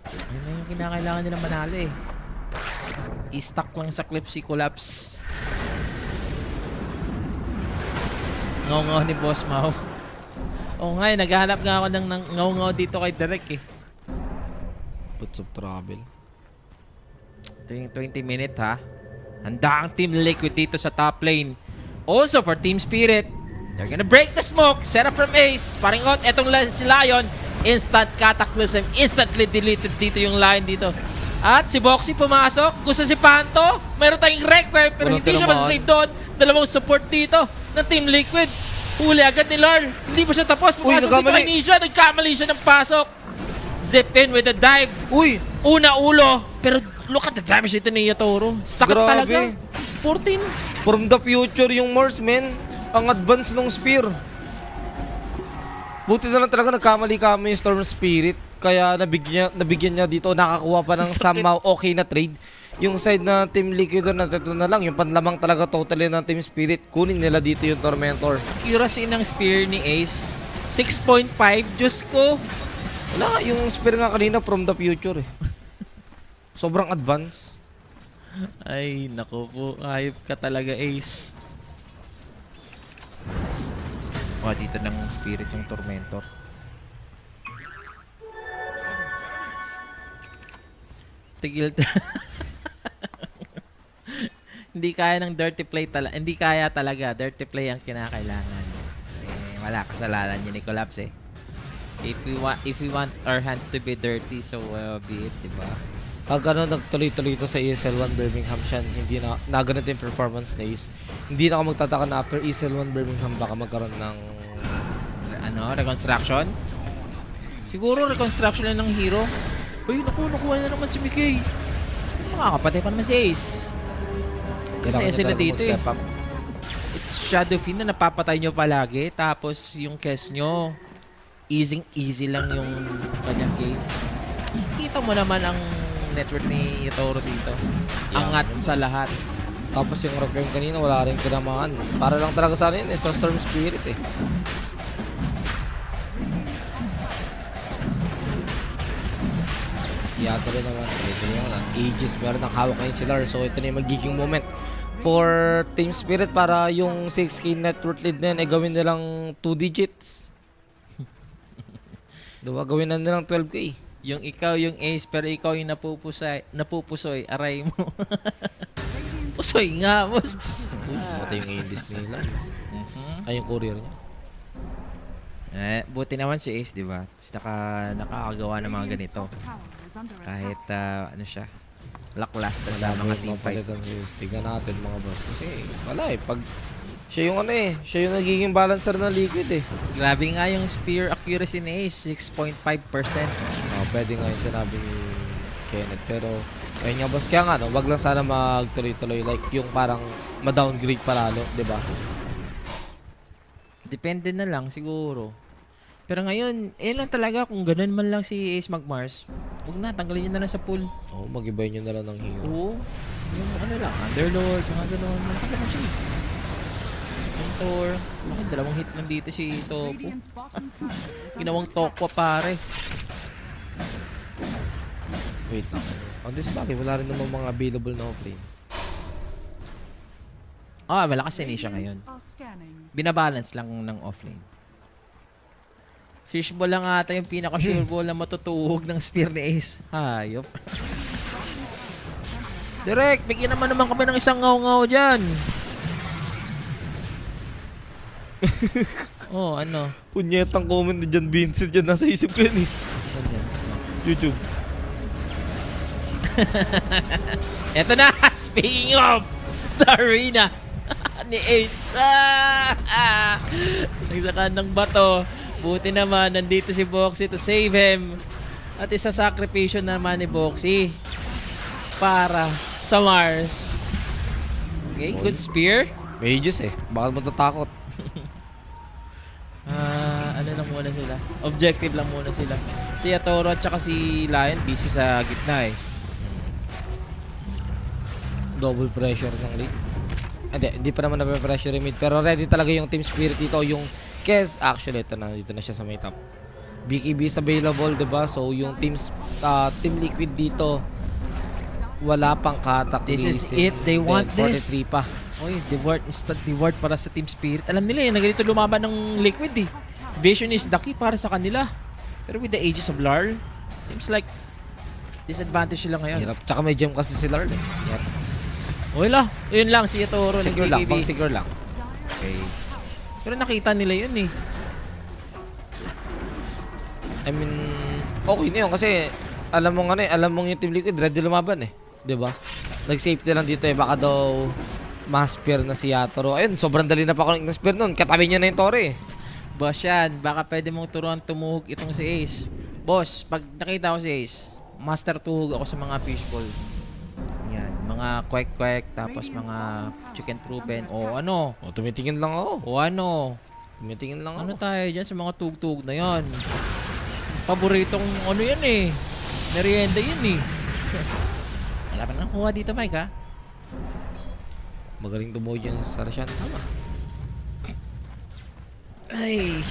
Yun na yung kinakailangan nila manalo eh. I-stack lang sa clip si Collapse. Ngaw-ngaw ni Boss Mau. Oo nga naghahanap nga ako ng ngaw-ngaw dito kay Derek eh. Puts of trouble. Ito yung 20 minute Handa ang Team Liquid dito sa top lane. Also for Team Spirit. They're gonna break the smoke. Set up from Ace. Paring out. Etong si Lion. Instant Cataclysm. Instantly deleted dito yung line dito. At si Boxy pumasok. Gusto si Panto. Mayroon tayong require pero Walang hindi siya tinamaan. masasave doon. Dalawang support dito ng Team Liquid. Huli agad ni Larl. Hindi pa siya tapos. Pumasok dito nagkamali. kay Nisha. Nagkamali siya ng pasok. Zip in with a dive. Uy! Una ulo. Pero look at the damage dito ni Yatoro. Sakit Grabe. talaga. 14. From the future yung Mars, man. Ang advance ng spear. Buti na lang talaga nagkamali kami yung Storm Spirit. Kaya nabigyan niya dito. Nakakuha pa ng Sakit. somehow okay na trade. Yung side na Team Liquid na ito na lang. Yung panlamang talaga totally ng Team Spirit. Kunin nila dito yung Tormentor. Accuracy ng spear ni Ace. 6.5. Diyos ko. Wala nga, yung spear nga kanina from the future eh. Sobrang advance. Ay, naku po. Hayop ka talaga, Ace. Oh, dito ng spirit yung Tormentor. Tigil. Hindi kaya ng dirty play talaga. Hindi kaya talaga. Dirty play ang kinakailangan. Wala kasalanan yun ni Collapse eh. If we want our hands to be dirty, so be it, diba? Pag nagtuloy-tuloy ito sa ESL 1 Birmingham siya, hindi na ganito yung performance na is. Hindi na ako magtataka na after ESL 1 Birmingham baka magkaroon ng Reconstruction? Siguro reconstruction na ng hero. Uy, nakuha na naman si Mickey. Makakapatay pa naman si Ace. Kasi sila dito eh. It's Shadow Fiend na napapatay nyo palagi. Tapos yung Kes nyo, easy lang yung kanyang game. Kita mo naman ang network ni Toro dito. Angat sa lahat. Tapos yung Requiem kanina wala rin tinamaan. Para lang talaga sa akin sa Storm Spirit eh. Yata rin naman. Ito naman. Aegis meron ng hawak ngayon si Lars. So ito na yung magiging moment for Team Spirit para yung 6k net worth lead na yun ay gawin nilang 2 digits. Diba? Gawin na nilang 12k. Yung ikaw yung Ace pero ikaw yung napupusoy. Aray mo. Pusoy nga, boss. Mata yung Aegis nila. Ay yung courier niya. Buti naman si Ace, di ba? Nakakagawa ng mga ganito. Kahit ano siya, lackluster sa mga team fight. Tignan natin mga boss. Kasi wala eh. Pag siya yung siya yung nagiging balancer ng Liquid eh. Grabe nga yung spear accuracy ni Ace, 6.5%. Pwede nga yung sinabi ni Kenneth. Pero ayun nga boss, kaya nga wag lang sana magtuloy-tuloy. Like yung parang ma-downgrade palalo, di ba? Depende na lang siguro. Pero ngayon, lang talaga kung ganun man lang si Ace Magmars, huwag na, tanggalin nyo na lang sa pool. Mag-ibay nyo na lang ng hero. Oo. Yung lang, Underlord, mga ganun. Malakas naman siya. Mentor. Bakit dalawang hit lang dito si Topo? Ginawang Tokwa pare. Wait lang. On this bagay, wala rin naman mga available na offlane. Malakas ni siya ngayon. Binabalance lang ng offlane. Fishball lang ata yung pinaka-sure ball na matutuhog ng spear ni Ace. Hayop. Direk, bigyan naman kami ng isang ngaw-ngaw dyan. Ano? Punyetang comment ni John Vincent dyan. Nasa isip ko yun eh. Saan yan? YouTube. Eto na! Speaking of the arena ni Ace. Nagsakan ng bato. Buti naman, nandito si Boxy to save him. At isa-sakripisyon naman ni Boxy para sa Mars. Okay, good spear. Mages eh. Bakit mo tatakot? Ano lang muna sila? Objective lang muna sila. Si Atoro at saka si Lion busy sa gitna eh. Double pressure ng lead. Hindi pa naman na-pressure yung mid. Pero ready talaga yung Team Spirit dito. Yung Kes, actually, dito na siya sa may top. BKB is available, diba? So, yung Team Liquid dito, wala pang cataclysm. This is it. They want this. 43 pa. Oy, instant reward para sa Team Spirit. Alam nila na ganito lumaban ng Liquid eh. Vision is the key para sa kanila. Pero with the Aegis of Larl, seems like disadvantage sila ngayon. Hirap. Tsaka may gem kasi si Larl eh. Yep. Oy la, yun lang si Toro ng Secure lang, BKB. pang secure lang. Okay. Pero nakita nila yun eh. I mean, okay na yun kasi alam mo yung Team Liquid ready lumaban eh. 'Di ba? Nag-safety lang dito eh, baka daw ma-spear na si Yatoro. Ayun, sobrang dali na pa connect na spear nun. Katabi niya na yung Tore eh. Boss yan, baka pwede mong turuan tumuhog itong si Ace. Boss, pag nakita ko si Ace, master tuhog ako sa mga fishball. Yan, mga kwek-kwek, tapos mga chicken proven, o ano. O, tumitingin lang ako. O ano. Tumitingin lang Ano ako. tayo dyan sa mga tug-tug na yan? Paboritong ano yan eh. Merienda yun eh. Wala pa nang kuha dito, Mike, ha? Magaling tumuhog yung Sarashan. Tama. Ay.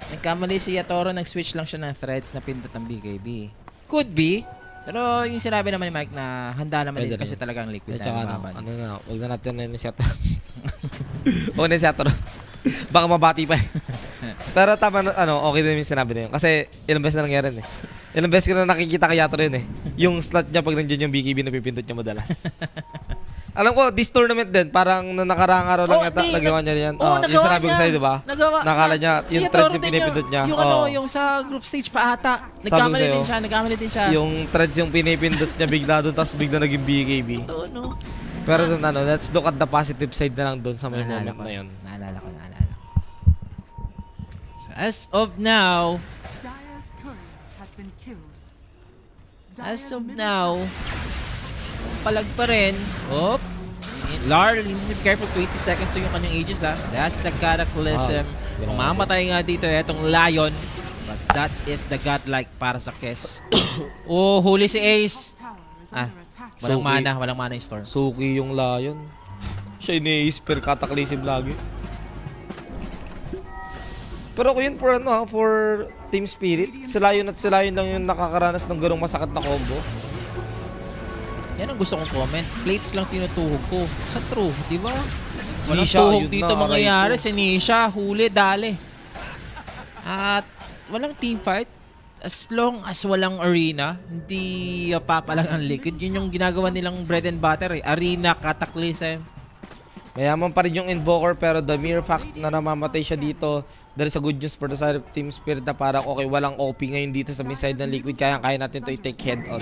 Nagkamali si Yatoro, nag-switch lang siya ng threads na pindot ng BKB. Could be. Pero yung sinabi naman ni Mike na handa naman Pwede din kasi rin. talagang liquid At saka na ano, lumaban. ano na, huwag na natin na inisyato. Huwag na inisyato. Baka mabati pa eh. Pero tama na, okay din yung sinabi na yun. Kasi ilang beses na nangyari yun eh. Ilang beses ko na nakikita kay Yatoro yun eh. Yung slot niya pag nandiyan yung BKB na pipindot niya madalas. Alam ko, this tournament din, parang na nakaraang araw lang yata nagawa niya yan. Oo, Yung sinabi ko sa'yo, di ba? Nagawa. Nakala niya, Si yung Yatoro threads yung din pinipindot niya. Yung Oo. yung sa group stage pa ata. Sabi ko Nagkamali din siya. Yung threads yung pinipindot niya bigla doon, tapos bigla naging BKB. Oo, no? Pero doon, let's look at the positive side na lang doon sa may moment na yun. Naalala ko. So, as of now, Dire's courier has been killed. palag pa rin. Oop. Lar, you need to be careful. 20 seconds to yung kanyang ages, ha. That's the Cataclysm. Grabe. Mamamatay nga dito itong Lion. But that is the godlike para sa Kes. Oh, huli si Ace. Tower is Ah. under attack. Walang mana yung Storm. Suki yung Lion. Siya ini-ace per cataclysm lagi. Pero ako yun for Team Spirit. Si Lion lang yung nakakaranas ng ganong masakit na combo. Yan ang gusto kong comment. Plates lang tinutuhog ko. Sa true, di ba? Walang Nisha, tuhog yun dito na, mangyayari. aray ko. Si Nisha, huli, dali. At walang team fight. As long as walang arena, hindi papalang ang liquid. Yun yung ginagawa nilang bread and butter eh. Arena, Cataclysm. Mayaman pa rin yung Invoker pero the mere fact na namamatay siya dito, there is a good news for the side of Team Spirit na parang okay, walang OP ngayon dito sa side ng Liquid. Kaya natin to i-take head on.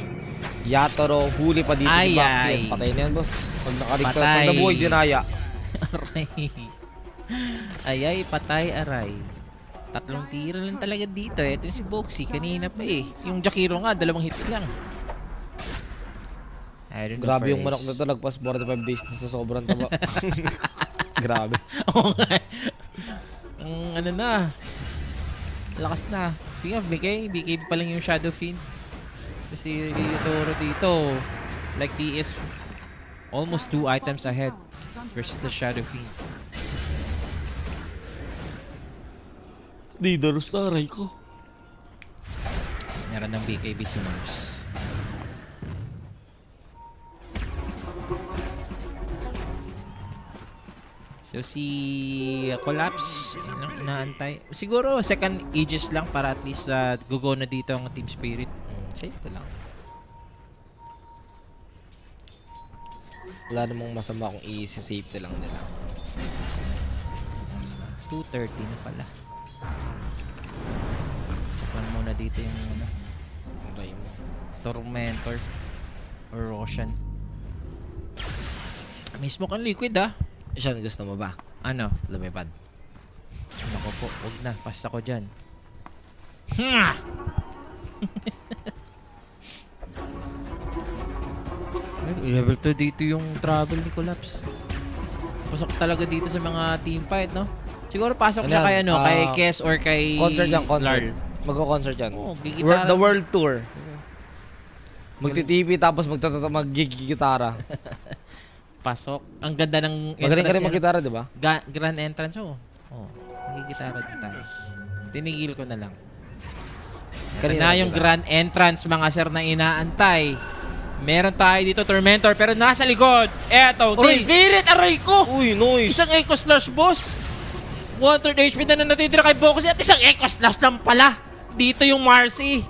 Yatoro, huli pa dito Ay, si Baxi. ay. Patay na yan, boss. Pag nakarigta, Patay. pag nabuhay, dinaya. Aray. Ay, patay, aray. Tatlong tira lang talaga dito eh. Ito yung si Boxy, kanina pa eh. Yung Jakiro nga, 2 hits lang. Iron Grabe yung first. manok na to, lagpas 45 days na sa sobrang taba. Grabe. Oo nga. Ang ano na. Lakas na. Speaking of BK pa lang yung Shadow Fiend. Kasi Toro dito, like he is almost 2 items ahead versus the Shadow Fiend. Di, daros na, aray ko. Meron ng BKB si Mars. So si Collapse, inaantay. Siguro second Aegis lang para at least gugo na dito ang Team Spirit. Safe na lang. Wala namang masama kung i-save na lang nila. 2:30 na pala. Check muna dito yung ano, Aray mo. Tormentor or Roshan. Mismo kang liquid Siya, gusto mo ba? Ano? Lumipad. Nako po, wag na. Pasta ko dyan. Level 2 dito yung travel ni Collapse. Pasok talaga dito sa mga team fight, no? Siguro pasok Ano siya yan? kay ano, kay Kes or kay Concert yan, concert. Larl. Magko-concert yan. Oo, gigitara. The World Tour. Magti-TV tapos mag-gigitara. Pasok. Ang ganda ng Magaling ka rin niya, no? mag-gitara, di ba? Grand entrance, oh. Oh, nagigitara din tayo. Tinigil ko na lang. Ito Kanina na yung kita. grand entrance, mga sir na inaantay. Meron tayo dito, Tormentor, pero nasa likod. Eto, Team Uy! Spirit, aray ko! Uy, noise! Isang Echo Slash, boss. 1/3 HP na natitira kay Bokusi at isang Echo Slash lang pala. Dito yung Marcy.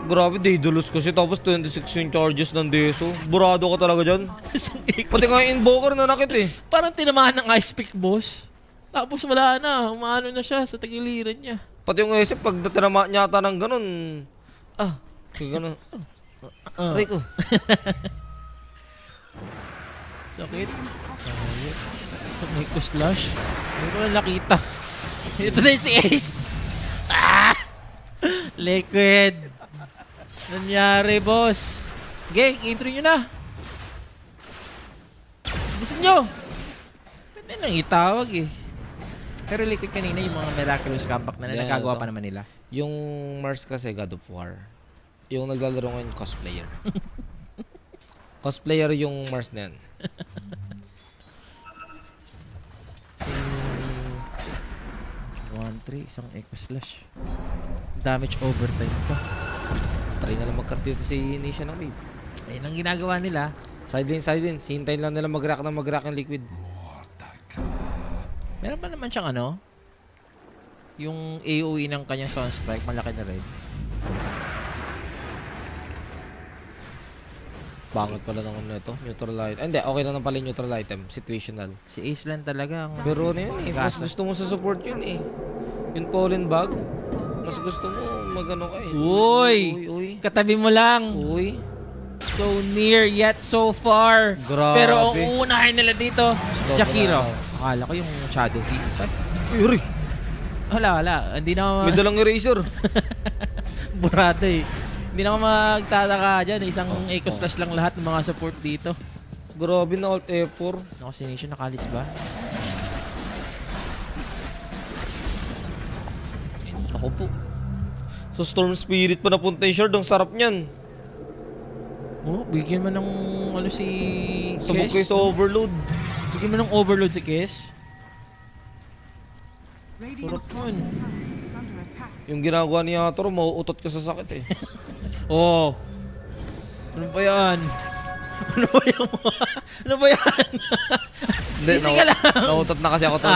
Grabe, Daedalus kasi tapos 26 yung charges ng Deso. Burado ka talaga dyan. Isang Echo Pati nga yung Invoker na nakit eh. Parang tinamaan ng Ice Pick, boss. Tapos wala na, umano na siya sa tagiliran niya. Pati yung isip, pag tinama niya ata ng ganun. Ganun. Aray ko. Sakit. Sa Echo Slash. Hindi ko na nakita. Ito na yung si Ace. Ah! Liquid. Nangyari, boss. Okay, game 3 nyo na. Gusto nyo. Pwede nang itawag eh. Pero Liquid kanina yung mga miraculous comeback na Yan, nagagawa ito. pa naman nila. Yung Mars kasi God of War. Yung naglalaro ngayon, cosplayer. Cosplayer yung Mars na yan. So, 1-3, isang Echo Slash. Damage overtime pa. 3 Ari na lang mag-cut dito si Nisha ng wave. Ayun ang ginagawa nila. Side lane. Hintayin lang nila mag-react yung liquid. Meron pa naman siyang ano? Yung AoE ng kanyang Sunstrike, malaki na rin. Bangot pala ng ano ito. Neutral item. Hindi, okay lang pala yung neutral item. Situational. Si Ace lang talaga ang... Pero ano yun eh. Mas Gasa. gusto mo sa support yun eh. Yung pollen bag. Mas gusto mo mag-ano ka eh. Uy! Uy! Katabi mo lang! Uy! So near yet so far. Grabe. Pero ang uunahin nila dito, Stop Jakiro. na. Akala ko yung Shadow Fiend. Uy, Uri! Wala. Hindi na May dalang eraser. burado eh. Hindi na magtataka dyan. Isang Echo Slash lang lahat ng mga support dito. Grabe na alt F4. Ako si Nation, nakalis ba? Ako po. So Storm Spirit pa napunta yung shard. Ang sarap niyan. Oh, bigyan mo ng ano si Sabog kayo Kiss. sa overload. Bigyan mo ng overload si Kiss. Radiant's Sarap yun. bottom tower is under attack. Yung ginagawa ni Yatoro, mauutot ka sa sakit eh. Oh. Ano ba yan? Ano ba yan? Ano ba yan? Hindi, Easy ka lang. nauutot na kasi ako to.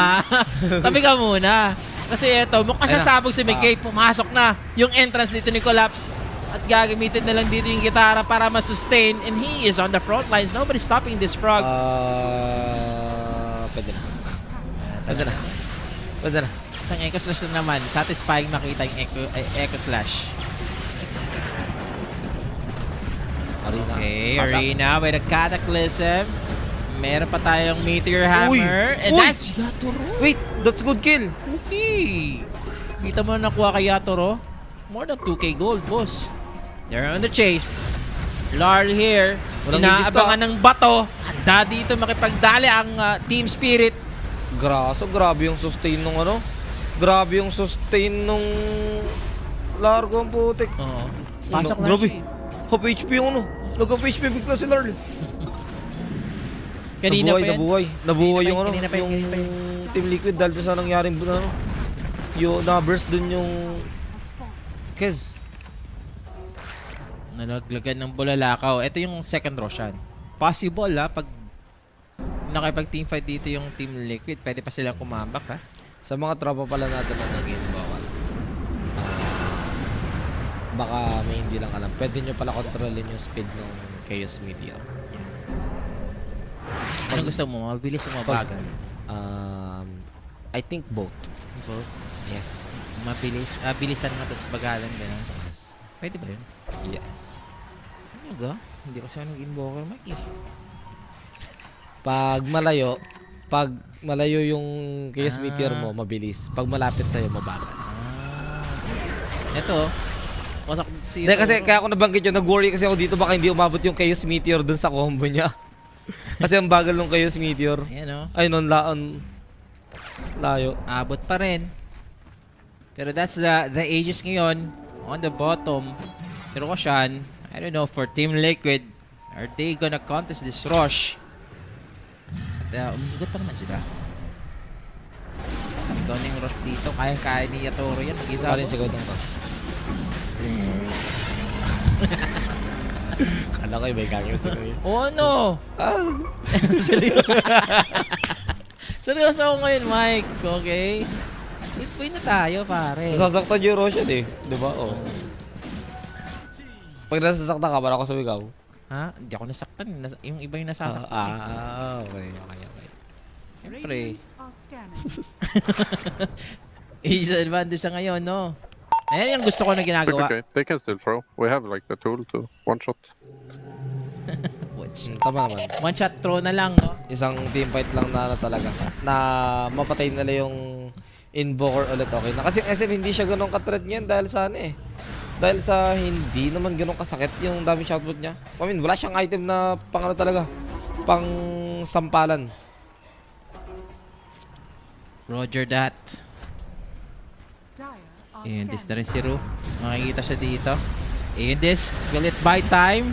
Tabi ka muna. Kasi eto, mukhang sasabog si Mikay. Pumasok na yung entrance dito ni Collapse. At gagamitin na lang dito yung gitara para ma-sustain. And he is on the front lines. Nobody's stopping this frog. Pwede na. Pwede na. Isang Echo Slash na naman. Satisfying makita yung Echo Slash. Arena. Okay, Attack. Arena with a Cataclysm. Meron pa tayong Meteor Hammer. And Uy! that's Yatoro. Wait, that's good kill. Okay. Kita mo na nakuha kay Yatoro. More than 2k gold, boss. They're on the chase. Larl here. Walang Inaabangan ng bato. Handa dito makipagdali ang Team Spirit. Grabe yung sustain nung ano. Grabe yung sustain nung Largo ang putik. Oo. Pasok na Grabe. siya. Half HP yung ano. Nag-half HP bigla si Larl. Kanina pa yan. Nabuhay yung ano. Kanina pa Yung yan. Team Liquid dahil sa nangyaring ano. Yung na-burst dun yung Kez. Nalaglagan ng bulalakaw. Ito yung second Roshan. Possible pag nakipag teamfight dito yung Team Liquid, pwede pa silang kumambak ha. Sa mga tropa pala natin na nag-game bawal. Baka may hindi lang alam. Pwede nyo pala kontrolin yung speed ng Chaos Meteor. Anong gusto mo? Mabilis o mabagal? I think both. Both. Yes. Mabilis. Bilisan nga tapos bagalan gano'n. Pwede ba yun? Yes. Talaga? Hindi ko siya nag-invoker mic eh. Pag malayo yung Chaos Meteor mo, mabilis. Pag malapit sa'yo, mabagal. Ito. Wasak si... Hindi, kasi kaya ako nabanggit yun, nag-worry kasi ako dito baka hindi umabot yung Chaos Meteor dun sa combo niya. Kasi ang bagal ng Chaos Meteor. Ayan o. Ay, nun, layo. Abot pa rin. Pero that's the ages ngayon. On the bottom. Si Roshan. I don't know, for Team Liquid, are they gonna contest this rush? At umigot pa naman sila. Ikaw na yung rush dito. Kaya-kaya ni Yatoro yan. Mag-isa Kalin sigaw ng rush. Kala ko may gagawin sa kanya. Oh no! Seryoso. Seryoso ako ngayon, Mike. Okay? Wait na tayo, pare. Nasasaktan yung Roshan eh. Diba? Oh. Pag nasasaktan ka, para ako sumigaw. Ha? Hindi ako nasaktan. Yung iba yung nasasaktan. Okay. Siyempre. Radiant are scanning. Age advantage sa ngayon, no? Ayan yung gusto ko na It's ginagawa. okay. They can still throw. We have like the tool to one shot. Tama naman. One shot throw na lang, no? Isang team fight lang na talaga. Na mapatay nila yung Invoker ulit, okay na. Kasi yung SF hindi siya ganun ka-threat niyan dahil sa ano eh. Dahil sa hindi naman ganun kasakit yung damage output niya. I mean, wala siyang item na pang ano talaga. Pang sampalan. Roger that. Dire are Ayun, this na scanning. rin si Ru. Makikita siya dito. Ayun, this. Galit by time.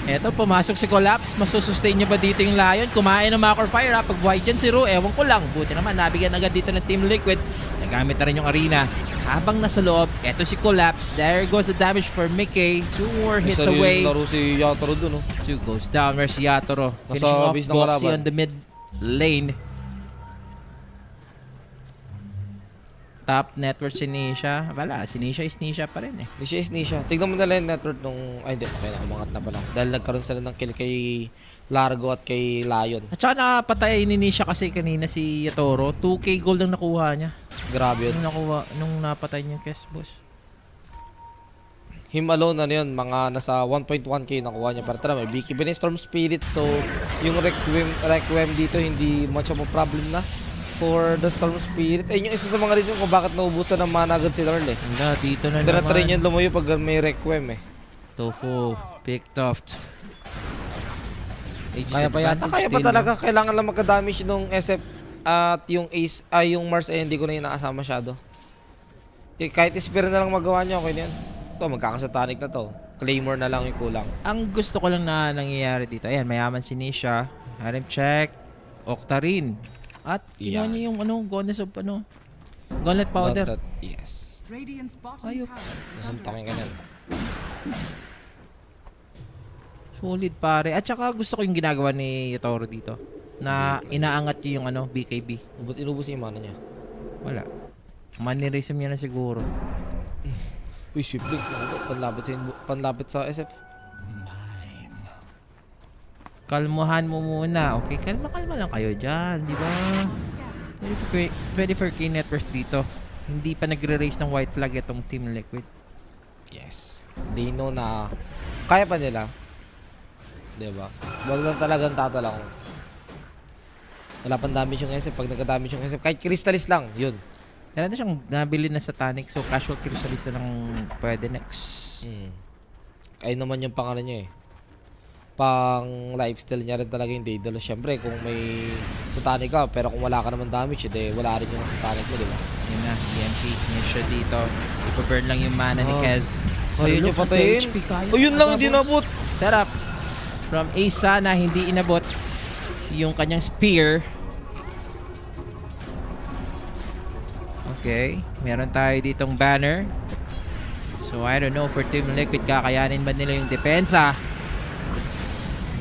Eto, pumasok si Collapse. Masusustain niya ba dito yung Lion? Kumain ng Macro Fire ha. Pag buhay dyan si Ru, ewan ko lang. Buti naman, nabigyan agad dito ng Team Liquid. Nagamit na rin yung arena. habang nasa loob, eto si Collapse. There goes the damage for Mickey. 2 more hits Sarili away. laro si Yatoro dun, oh. 2 goes down. Where's Yatoro? Nasa Finishing off base ng Boxy kalaban. on the mid lane. Top network si Nisha. Wala, si Nisha is Nisha pa rin eh. Nisha is Nisha. Tignan mo na lang yung network nung... Ay, hindi. Okay na. Umangat na pala. Dahil nagkaroon sila ng kill kay Largo at kay Lion. At saka nakapatay ni Nisha kasi kanina si Yatoro. 2k gold ang nakuha niya. Grabe yun. Nung napatay niya yung Kes, boss. Him alone, ano yun, mga nasa 1.1k nakuha niya. Pero tara, may Vicky Bene Storm Spirit. So, yung Requiem dito, hindi much of a problem na for the Storm Spirit. Ayun yung isa sa mga reason kung bakit naubusan ng mana agad si Lorne eh. Wala, dito na Tira-try niya naman. lumayo pag may Requiem eh. Tofu, picked off. Kaya pa yata. Kaya pa talaga. Kailangan lang magka-damage nung SF at yung Ace, ay yung Mars ay hindi ko na inaasama masyado. Eh, kahit Spear na lang magawa niya, okay na yan. Ito, magkakasatanik na to. Claymore na lang yung kulang. Ang gusto ko lang na nangyayari dito, ayan, mayaman si Nisha. Harem check. Octarine. At kinuha niya yung Goddess of Gauntlet powder. Yes. Radiant's bottom Ayop. tower is under Nasuntakin ka attack. yan. Solid pare. At saka gusto ko yung ginagawa ni Yatoro dito. Na inaangat niya yung BKB. Inubos yung mana niya. Wala. Mannerism niya na siguro. Uy, sweep link. Panlapit sa SF. Kalmahan mo muna. Okay, kalma lang kayo dyan. Di ba? Ready for key networks dito. Hindi pa nagre-raise ng white flag itong Team Liquid. Yes. They know na kaya pa nila. Diba? Wag lang talagang tatalak. Wala pang damage yung SF. Pag nagka-damage yung SF, kahit Crystallis lang, yun. Meron na siyang nabili na sa Tanic, so casual Crystallis na lang pwede next. Ayun naman yung pangalan niya eh. Pang lifestyle niya rin talaga yung Daedalus. Siyempre, kung may Satanic ka, pero kung wala ka naman damage, edi wala rin yung Satanic mo, diba? Yun na, EMP niya siya dito. Ipa-burn lang yung mana ni Kez. Kaya niya Look at the patayin. HP, kaya O yun lang, talaga, hindi boss. nabot. Setup from Asa na hindi inabot yung kanyang spear. Okay, meron tayo ditong banner. So I don't know for Team Liquid kakayanin ba nila yung depensa.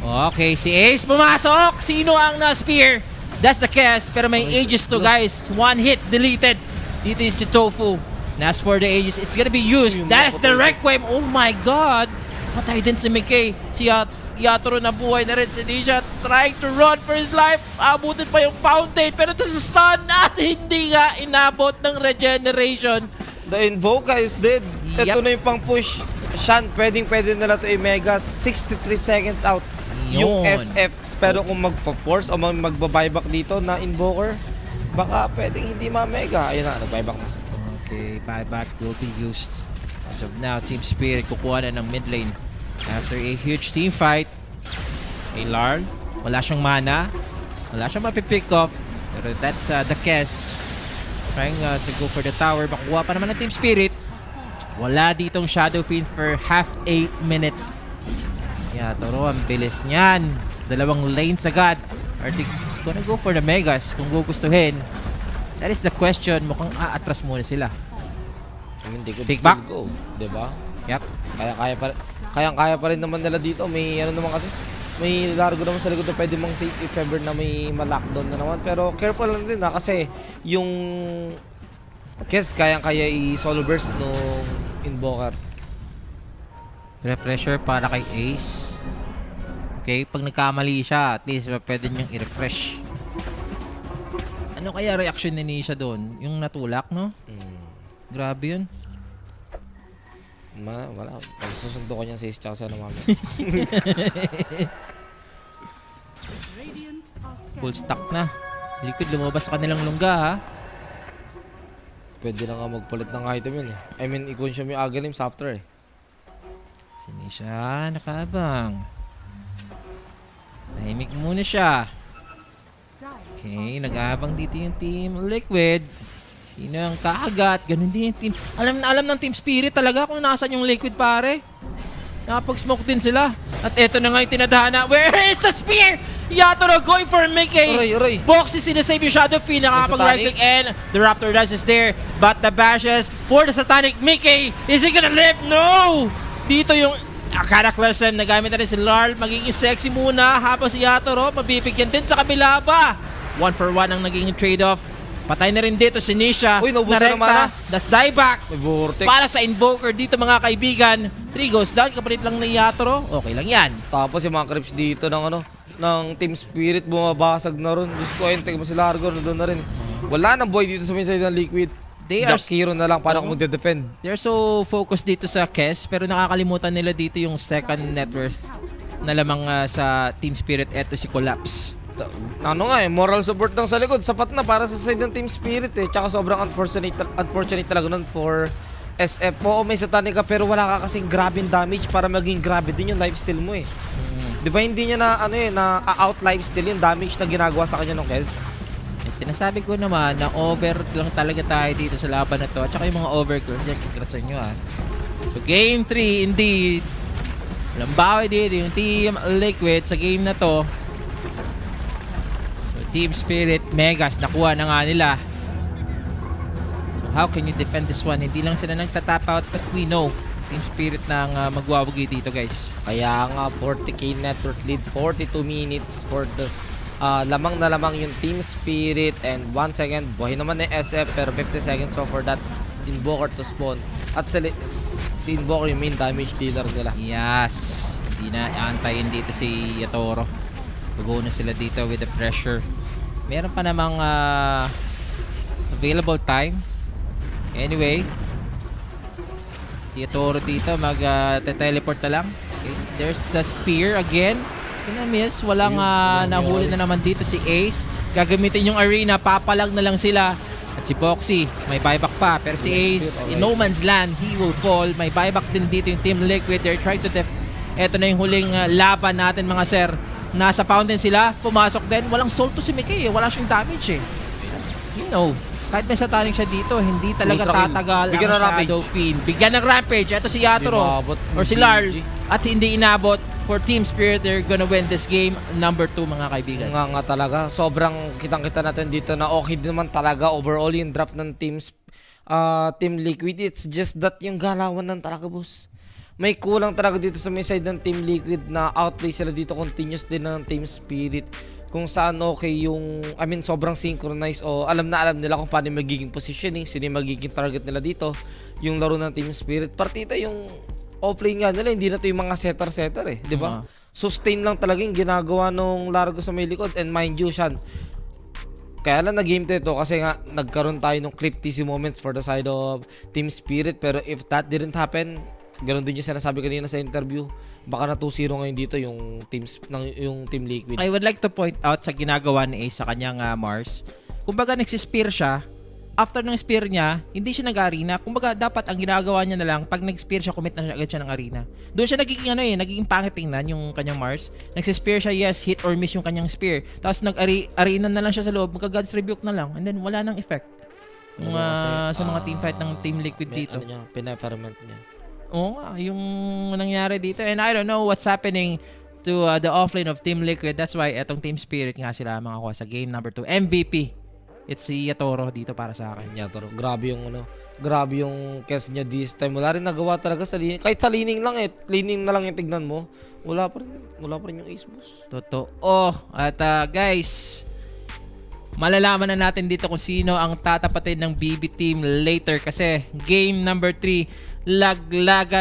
Okay, si Ace pumasok. Sino ang na-spear? That's the Kes. Pero may Aegis to guys. One hit deleted. Dito is si Tofu. And as for the Aegis, it's gonna be used. That is the Requiem. Oh my god. Patay din si Mickey. Si Yatoro na buhay na rin. Si Nisha trying to run for his life. Abutin pa yung fountain. Pero ito sa stun at hindi nga inabot ng regeneration. The Invoca is dead. Yup. Ito na yung pang push. Shan, pwede nila to i-mega 63 seconds out. Yung Yun. SF. Pero kung magpa-force o magba-buyback dito na Invoker, baka pwedeng hindi ma-mega. Ayun na, nag-buyback na. Okay, buyback will be used. As of now, Team Spirit kukuha na ng mid lane. After a huge team fight, Larl, wala siyang mana. Wala siyang mapipick off. Pero that's the Kes. Trying to go for the tower. Makuha pa naman ng Team Spirit. Wala ditong Shadow Fiend for half a minute. Yatoro, ang bilis niyan. Dalawang lanes agad. Are they gonna go for the Megas kung gugustuhin? That is the question. Mukhang aatras muna sila. Hindi ko Pick back. go. Diba? Yep. Kaya pa rin naman nila dito. May ano naman kasi. May Largo naman sa likod na pwede mong save if ever na may ma-lockdown na naman. Pero careful lang din kasi yung Kes kaya i-solo burst nung Invoker. Refresher para kay Ace. Okay, pag nagkamali siya, at least pwede niyang i-refresh. Ano kaya reaction ni Nisha doon? Yung natulak, no? Grabe yun. Wala. Susundo ko niyan sa Ace tsaka sa ano mami. Radiant are Full scanning. stack na. Liquid lumabas sa kanilang lungga, ha? Pwede na nga magpalit ng item yun eh. I mean, i-consume yung Aghanim's after eh. Si Nisha, nakaabang. Tahimik muna siya. Okay, nag-aabang dito yung Team Liquid. Sino ang kaagat? Ganun din yung team. Alam ng Team Spirit talaga kung nasan yung Liquid, pare. Nakapag-smoke din sila. At eto na nga yung tinadhana. Where is the spear? Yatoro going for Mickey. Aray. Boxy sinasave yung Shadow Fiend. Nakakapag-right click and the Raptor Dance is there. But the bashes for the Satanic Mickey. Is he gonna live? No! Dito yung Cataclysm. Nagamit na rin si Larl. Magiging sexy muna. Habang si Yatoro, mabibigyan din sa kabila ba? 1-for-1 ang naging trade-off. Patay na rin dito si Nisha. Uy, naubusan ng mana. Das dieback. May vortex. Para sa Invoker dito mga kaibigan. 3 goes down. Kapalit lang ni Yatoro. Okay lang yan. Tapos yung mga creeps dito ng Team Spirit bumabasag na ron. Diyos ko, ente mo si Largo na doon na rin. Wala nang boy dito sa may side ng Liquid. They are Dark Hero na lang para kung magde-defend. They're so focused dito sa Kes, pero nakakalimutan nila dito yung second net worth na lamang sa Team Spirit. Eto si Collapse. Ano nga moral support lang sa likod. Sapat na para sa side ng Team Spirit Tsaka sobrang unfortunate talaga nun for SF. Oo, may Satanica pero wala ka kasing grabing damage para maging grabe din yung lifesteal mo Di ba hindi niya na out lifesteal yung damage na ginagawa sa kanya ng Kes? Sinasabi ko naman na over lang talaga tayo dito sa laban na to. At saka yung mga overkills yan, congrats sa inyo So game 3 indeed. Walang bawi dito yung Team Liquid sa game na to. So Team Spirit, Megas, nakuha na nga nila. So how can you defend this one? Hindi lang sila nagtatap out but we know Team Spirit na ang magwawagi dito guys. Kaya nga 40k network lead, 42 minutes for the lamang na lamang yung Team Spirit and 1 second buhay naman ni SF pero 50 seconds pa for that Invoker to spawn at si Invoker yung main damage dealer nila. Yes. Hindi na antayin dito si Yatoro. Go na sila dito with the pressure. Meron pa namang available time. Anyway, si Yatoro dito mag-teleport na lang. Okay. There's the spear again. It's gonna miss. Walang nahuli na naman dito si Ace. Gagamitin yung arena. Papalag na lang sila. At si Boxy, may buyback pa. Pero si Ace, in no man's land, he will fall. May buyback din dito yung Team Liquid. They're trying to Eto na yung huling laban natin mga sir. Nasa fountain sila. Pumasok din. Walang soul to si Mickey. Wala siyang damage You know, kahit may satanic siya dito, hindi talaga Ultra kill. tatagal Bigyan ang ng rampage. Shadow Fiend. Bigyan ng rampage. Ito si Yatoro Inabot or si ng Larl. GG. At hindi inabot. For Team Spirit, they're gonna win this game. Number 2 mga kaibigan. Nga talaga. Sobrang kitang-kita natin dito na okay din naman talaga overall yung draft ng Team Liquid. It's just that yung galawan ng talaga, boss. May kulang talaga dito sa may side ng Team Liquid na outplay sila dito continuous din ng Team Spirit. Kung saan okay yung, sobrang synchronized o alam nila kung paano magiging positioning, sino yung magiging target nila dito. Yung laro ng Team Spirit. Partita yung offlane nga nila, hindi na to yung mga setter di ba? Sustain lang talaga yung ginagawa nung Largo sa may likod. And mind you, Shan, kaya lang na-game to ito kasi nga nagkaroon tayo ng cliff TC moments for the side of Team Spirit. Pero if that didn't happen, ganoon din yung sinasabi kanina sa interview, baka na 2-0 ngayon dito yung Team Liquid. I would like to point out sa ginagawa ni Ace sa kanyang Mars. Kumbaga nagsispear siya. After ng spear niya, hindi siya nag-arena. Kumbaga dapat ang ginagawa niya na lang, pag nag-spear siya, commit na siya agad siya ng arena. Doon siya nagiging pangit tingnan yung kanyang Mars. Nagsispear siya, yes, hit or miss yung kanyang spear. Tapos nag-arena na lang siya sa loob, magka-God's Rebuke na lang. And then wala nang effect. Yung, sa mga team fight ng Team Liquid dito. Pina-ferment niya. Oo nga, yung nangyari dito. And I don't know what's happening to the offlane of Team Liquid. That's why etong Team Spirit nga sila makakuha sa game number 2. MVP. It's si Yatoro dito para sa akin. Yatoro. Grabe yung cast niya this time. Wala rin nagawa talaga sa lining. Kahit sa lining lang lining na lang yung tignan mo. Wala pa rin yung ace boss. Totoo. At guys, malalaman na natin dito kung sino ang tatapatin ng BB team later kasi game number 3 laglagan